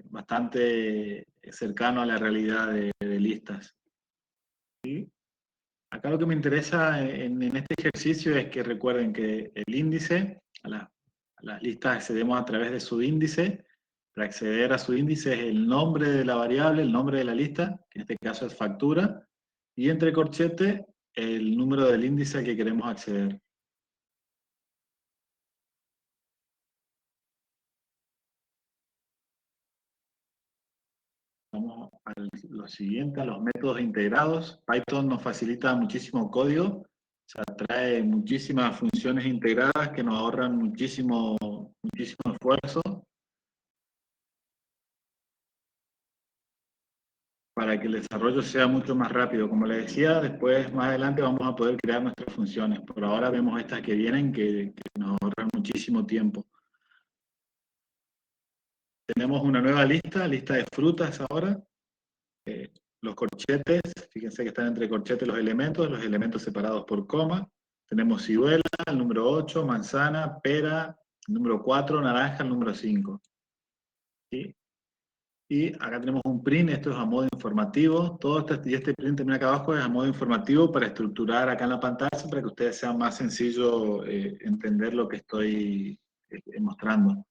bastante cercano a la realidad de listas. ¿Sí? Acá lo que me interesa en este ejercicio es que recuerden que el índice, a las listas accedemos a través de su índice. Para acceder a su índice es el nombre de la variable, el nombre de la lista, que en este caso es factura, y entre corchete el número del índice al que queremos acceder. Vamos a lo siguiente, a los métodos integrados. Python nos facilita muchísimo código, o sea, trae muchísimas funciones integradas que nos ahorran muchísimo esfuerzo para que el desarrollo sea mucho más rápido. Como les decía, después, más adelante, vamos a poder crear nuestras funciones. Por ahora vemos estas que vienen, que nos ahorran muchísimo tiempo. Tenemos una nueva lista de frutas ahora. Los corchetes, fíjense que están entre corchetes los elementos separados por coma. Tenemos ciruela, el número 8, manzana, pera, el número 4, naranja, el número 5. ¿Sí? Y acá tenemos un print, esto es a modo informativo. Y este print también acá abajo es a modo informativo para estructurar acá en la pantalla, para que ustedes sea más sencillo entender lo que estoy mostrando.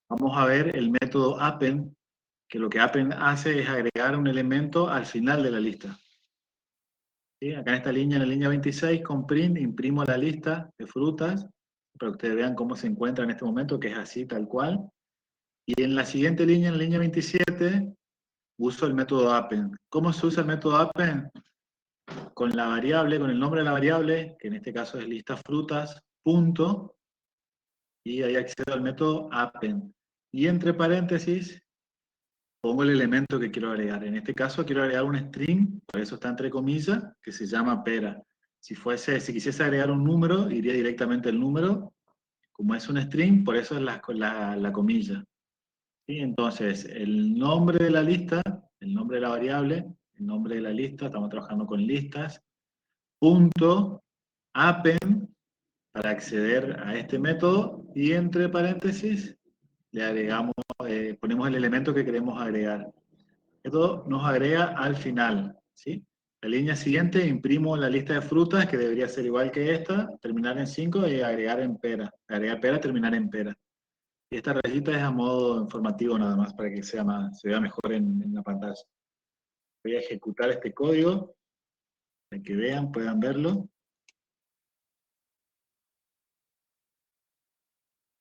Vamos a ver el método append, que lo que append hace es agregar un elemento al final de la lista. ¿Sí? Acá en esta línea, en la línea 26, con print, imprimo la lista de frutas, para que ustedes vean cómo se encuentra en este momento, que es así, tal cual. Y en la siguiente línea, en la línea 27, uso el método append. ¿Cómo se usa el método append? Con la variable, con el nombre de la variable, que en este caso es lista frutas, punto, y ahí accedo al método append. Y entre paréntesis, pongo el elemento que quiero agregar. En este caso quiero agregar un string, por eso está entre comillas, que se llama pera. Si quisiese agregar un número, iría directamente al número. Como es un string, por eso es la comilla. ¿Sí? Entonces, el nombre de la lista, el nombre de la variable, el nombre de la lista, estamos trabajando con listas, punto, append, para acceder a este método, y entre paréntesis, le agregamos, ponemos el elemento que queremos agregar. Esto nos agrega al final, ¿sí? La línea siguiente, imprimo la lista de frutas, que debería ser igual que esta, terminar en 5 y agregar en pera. Agregar pera, terminar en pera. Y esta rayita es a modo informativo nada más, para que se vea mejor en la pantalla. Voy a ejecutar este código, para que vean, puedan verlo.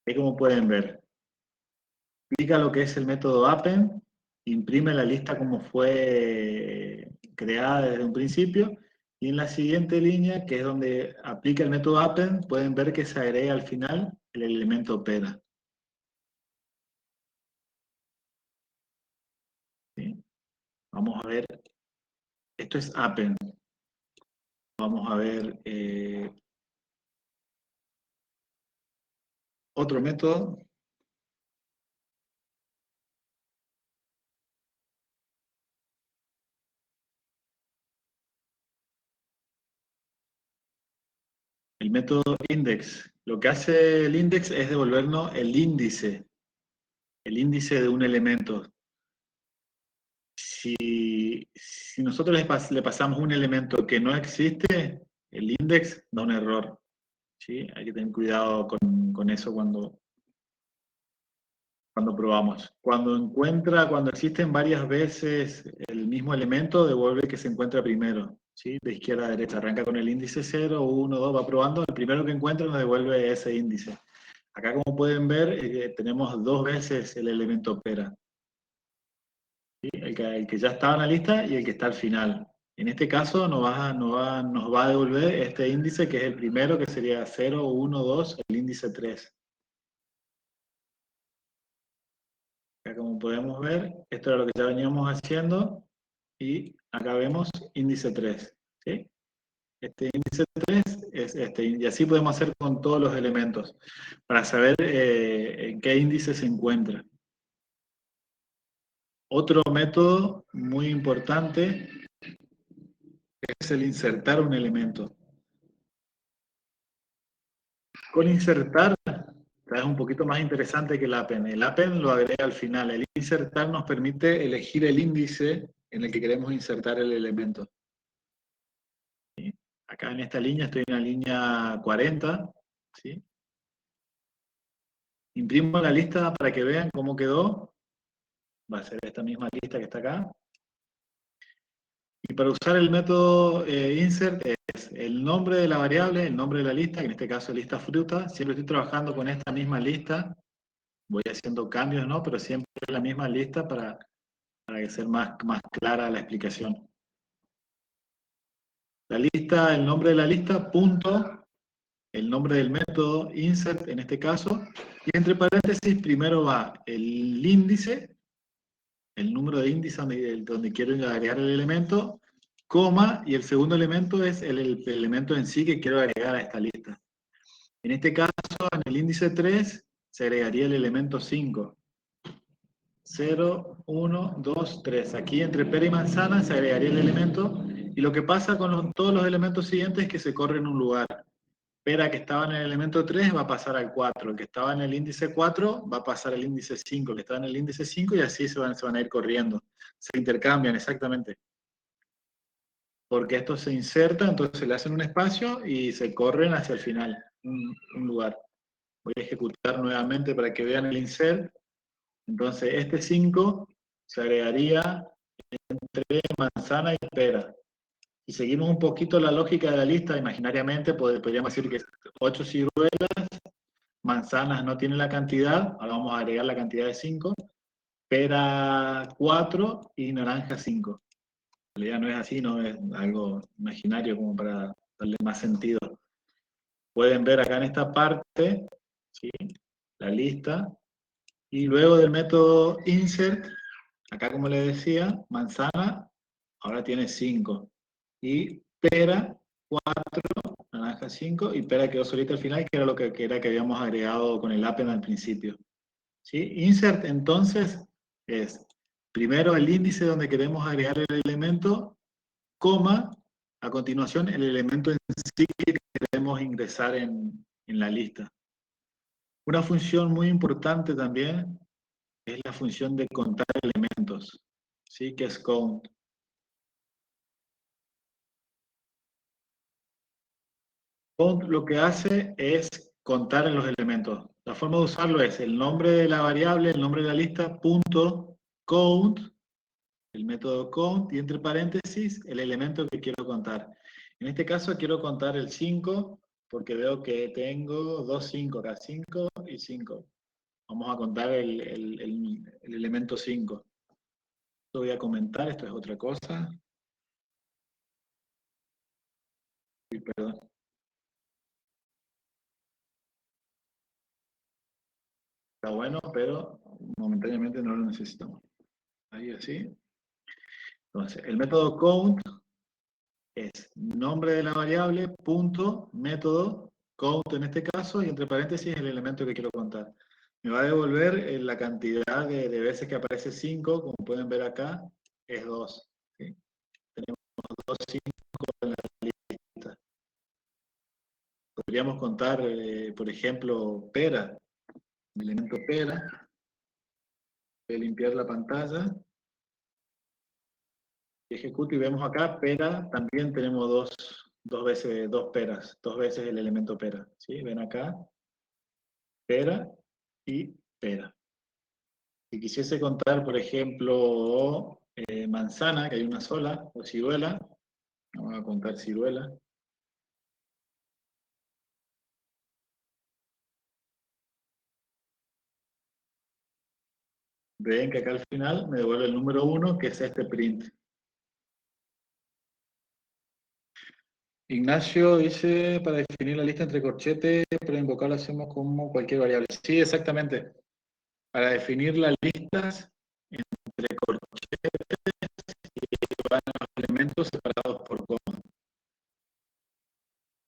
Ahí como pueden ver, explica lo que es el método append, imprime la lista como fue creada desde un principio, y en la siguiente línea, que es donde aplica el método append, pueden ver que se agrega al final el elemento pera. ¿Sí? Vamos a ver, esto es append. Vamos a ver otro método. El método index. Lo que hace el index es devolvernos el índice de un elemento. Si nosotros le pasamos un elemento que no existe, el index da un error. ¿Sí? Hay que tener cuidado con eso cuando probamos. Cuando existen varias veces el mismo elemento, devuelve que se encuentra primero. ¿Sí? De izquierda a derecha. Arranca con el índice 0, 1, 2, va probando. El primero que encuentra nos devuelve ese índice. Acá, como pueden ver, tenemos 2 veces el elemento pera. ¿Sí? El que ya estaba en la lista y el que está al final. En este caso nos va a devolver este índice, que es el primero, que sería 0, 1, 2, el índice 3. Acá, como podemos ver, esto era lo que ya veníamos haciendo, y acá vemos índice 3. ¿Sí? Este índice 3 es este, y así podemos hacer con todos los elementos, para saber en qué índice se encuentra. Otro método muy importante es el insertar un elemento. Con insertar es un poquito más interesante que el append. El append lo agrega al final. El insertar nos permite elegir el índice en el que queremos insertar el elemento. ¿Sí? Acá en esta línea estoy en la línea 40. ¿Sí? Imprimo la lista para que vean cómo quedó. Va a ser esta misma lista que está acá. Y para usar el método insert es el nombre de la variable, el nombre de la lista, que en este caso es lista fruta. Siempre estoy trabajando con esta misma lista. Voy haciendo cambios, ¿no? Pero siempre es la misma lista para que sea más clara la explicación. La lista, el nombre de la lista, punto, el nombre del método insert en este caso, y entre paréntesis primero va el índice, el número de índice donde quiero agregar el elemento, coma, y el segundo elemento es el elemento en sí que quiero agregar a esta lista. En este caso, en el índice 3, se agregaría el elemento 5. 0, 1, 2, 3. Aquí entre pera y manzana se agregaría el elemento, y lo que pasa con todos los elementos siguientes es que se corre en un lugar. Pera, que estaba en el elemento 3, va a pasar al 4. El que estaba en el índice 4 va a pasar al índice 5. El que estaba en el índice 5, y así se van a ir corriendo. Se intercambian, exactamente. Porque esto se inserta, entonces le hacen un espacio y se corren hacia el final, un lugar. Voy a ejecutar nuevamente para que vean el insert. Entonces este 5 se agregaría entre manzana y pera. Si seguimos un poquito la lógica de la lista, imaginariamente podríamos decir que 8 ciruelas, manzanas no tienen la cantidad, ahora vamos a agregar la cantidad de 5, pera 4 y naranja 5. En realidad no es así, no es algo imaginario como para darle más sentido. Pueden ver acá en esta parte, ¿sí?, la lista, y luego del método insert, acá como les decía, manzana ahora tiene 5, y pera 4, naranja 5, y pera quedó solita al final, que era lo que habíamos agregado con el append al principio. ¿Sí? Insert entonces es primero el índice donde queremos agregar el elemento, coma, a continuación el elemento en sí que queremos ingresar en la lista. Una función muy importante también es la función de contar elementos, ¿sí?, que es count. Count lo que hace es contar en los elementos. La forma de usarlo es el nombre de la variable, el nombre de la lista, punto, count, el método count, y entre paréntesis el elemento que quiero contar. En este caso quiero contar el 5, porque veo que tengo 2 5, acá 5 y 5. Vamos a contar el elemento 5. Lo voy a comentar, esto es otra cosa. Perdón. Está bueno, pero momentáneamente no lo necesitamos. Ahí así. Entonces, el método count es nombre de la variable, punto, método, count en este caso, y entre paréntesis el elemento que quiero contar. Me va a devolver la cantidad de veces que aparece 5, como pueden ver acá, es 2. ¿Sí? Tenemos 2 5 en la lista. podríamos contar, por ejemplo, pera, el elemento pera. Voy a limpiar la pantalla. Ejecuto y vemos acá, pera, también tenemos dos veces, dos peras, dos veces el elemento pera. ¿Sí? Ven acá, pera y pera. Si quisiese contar, por ejemplo, manzana, que hay una sola, o ciruela, vamos a contar ciruela. Ven que acá al final me devuelve el número 1, que es este print. Ignacio dice, para definir la lista entre corchetes, pero invocar lo hacemos como cualquier variable. Sí, exactamente. Para definir las listas entre corchetes van los elementos separados por coma.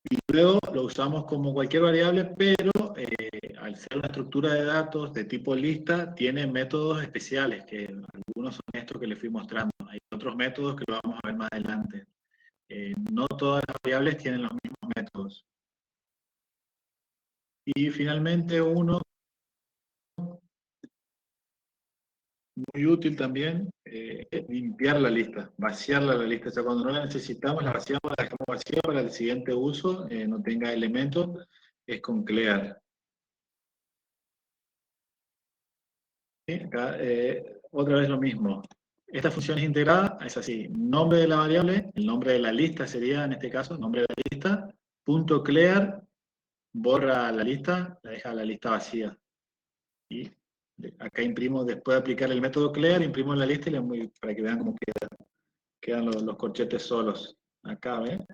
Y luego lo usamos como cualquier variable, pero al ser una estructura de datos de tipo lista, tiene métodos especiales, que algunos son estos que les fui mostrando. Hay otros métodos que lo vamos a ver más adelante. No todas las variables tienen los mismos métodos. Y finalmente uno muy útil también, limpiar la lista, vaciarla la lista. O sea, cuando no la necesitamos, la vaciamos, la dejamos vacía para el siguiente uso, no tenga elementos, es con clear. ¿Sí? Acá, otra vez lo mismo. Esta función es integrada, es así, nombre de la variable, el nombre de la lista sería, en este caso, nombre de la lista, punto clear, borra la lista, la deja la lista vacía. Y acá imprimo, después de aplicar el método clear, imprimo la lista y para que vean cómo quedan los corchetes solos. Acá, ¿ven?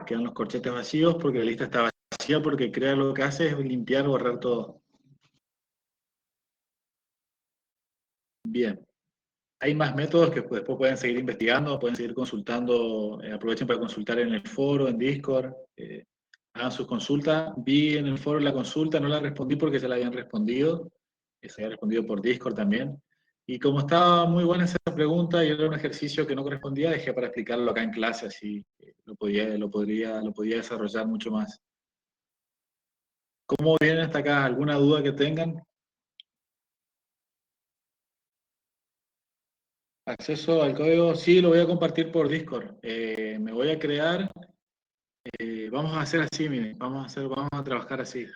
Quedan los corchetes vacíos porque la lista está vacía, porque clear lo que hace es limpiar, borrar todo. Bien. Hay más métodos que después pueden seguir investigando, pueden seguir consultando, aprovechen para consultar en el foro, en Discord, hagan sus consultas. Vi en el foro la consulta, no la respondí porque se la habían respondido, se había respondido por Discord también. Y como estaba muy buena esa pregunta y era un ejercicio que no correspondía, dejé para explicarlo acá en clase, así lo podría desarrollar mucho más. ¿Cómo vienen hasta acá? ¿Alguna duda que tengan? Acceso al código, sí, lo voy a compartir por Discord. Me voy a crear, vamos a hacer así, miren, vamos a trabajar así.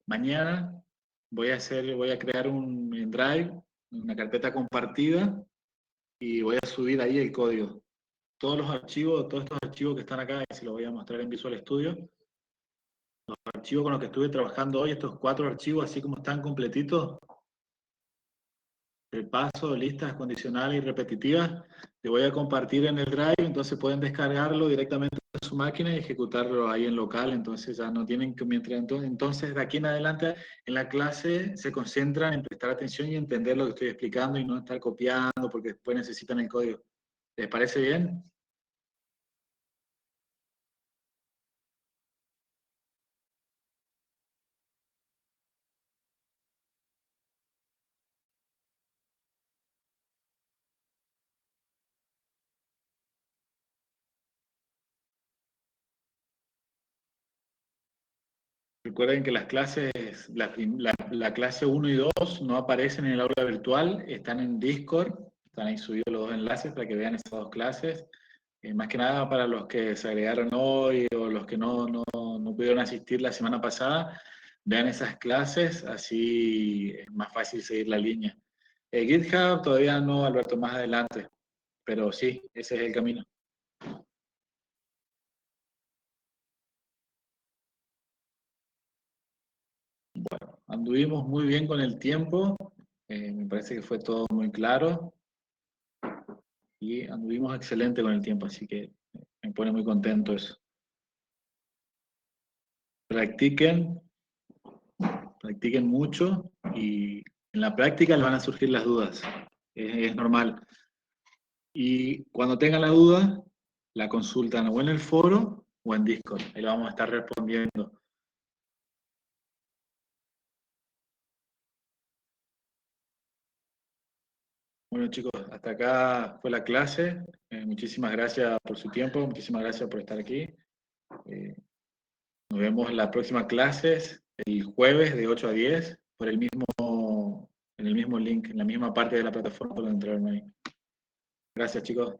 Mañana voy a crear en Drive, una carpeta compartida, y voy a subir ahí el código. Todos estos archivos que están acá, se los voy a mostrar en Visual Studio. Los archivos con los que estuve trabajando hoy, estos 4 archivos, así como están completitos, repaso, listas condicionales y repetitivas, te voy a compartir en el Drive, entonces pueden descargarlo directamente en su máquina y ejecutarlo ahí en local, entonces ya no tienen que, entonces de aquí en adelante en la clase se concentran en prestar atención y entender lo que estoy explicando y no estar copiando porque después necesitan el código. ¿Les parece bien? Recuerden que las clases, la clase 1 y 2 no aparecen en el aula virtual, están en Discord, están ahí subidos los 2 enlaces para que vean esas 2 clases. Más que nada para los que se agregaron hoy o los que no pudieron asistir la semana pasada, vean esas clases, así es más fácil seguir la línea. GitHub todavía no, Alberto, más adelante, pero sí, ese es el camino. Anduvimos muy bien con el tiempo, me parece que fue todo muy claro y anduvimos excelente con el tiempo, así que me pone muy contento eso. Practiquen mucho y en la práctica les van a surgir las dudas, es normal. Y cuando tengan la duda, la consultan o en el foro o en Discord, ahí la vamos a estar respondiendo. Bueno chicos, hasta acá fue la clase. Muchísimas gracias por su tiempo, muchísimas gracias por estar aquí. Eh, Nos vemos en las próximas clases, el jueves de 8 a 10, en el mismo link, en la misma parte de la plataforma donde entraron ahí. Gracias, chicos.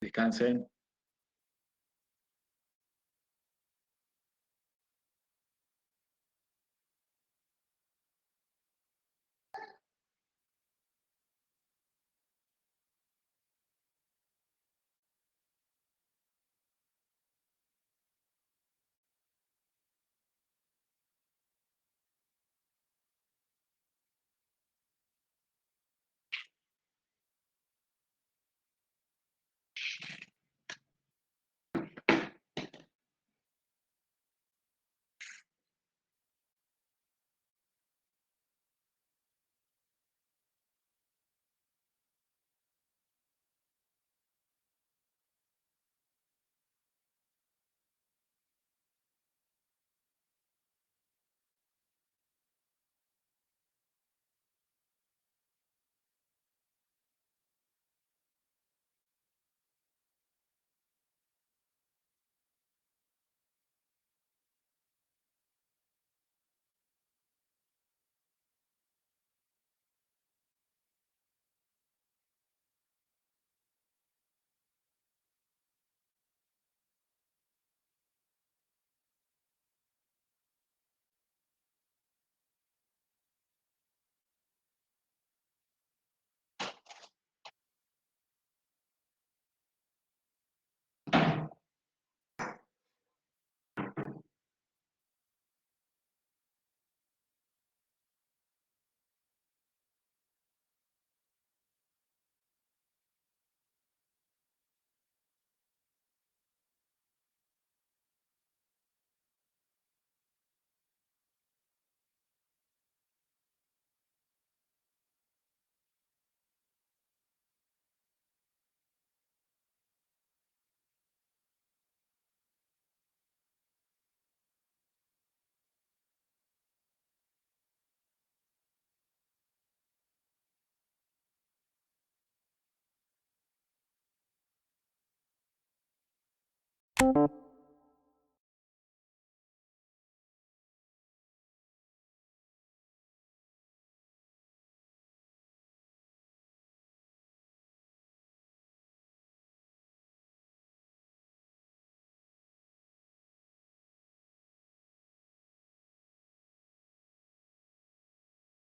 Descansen.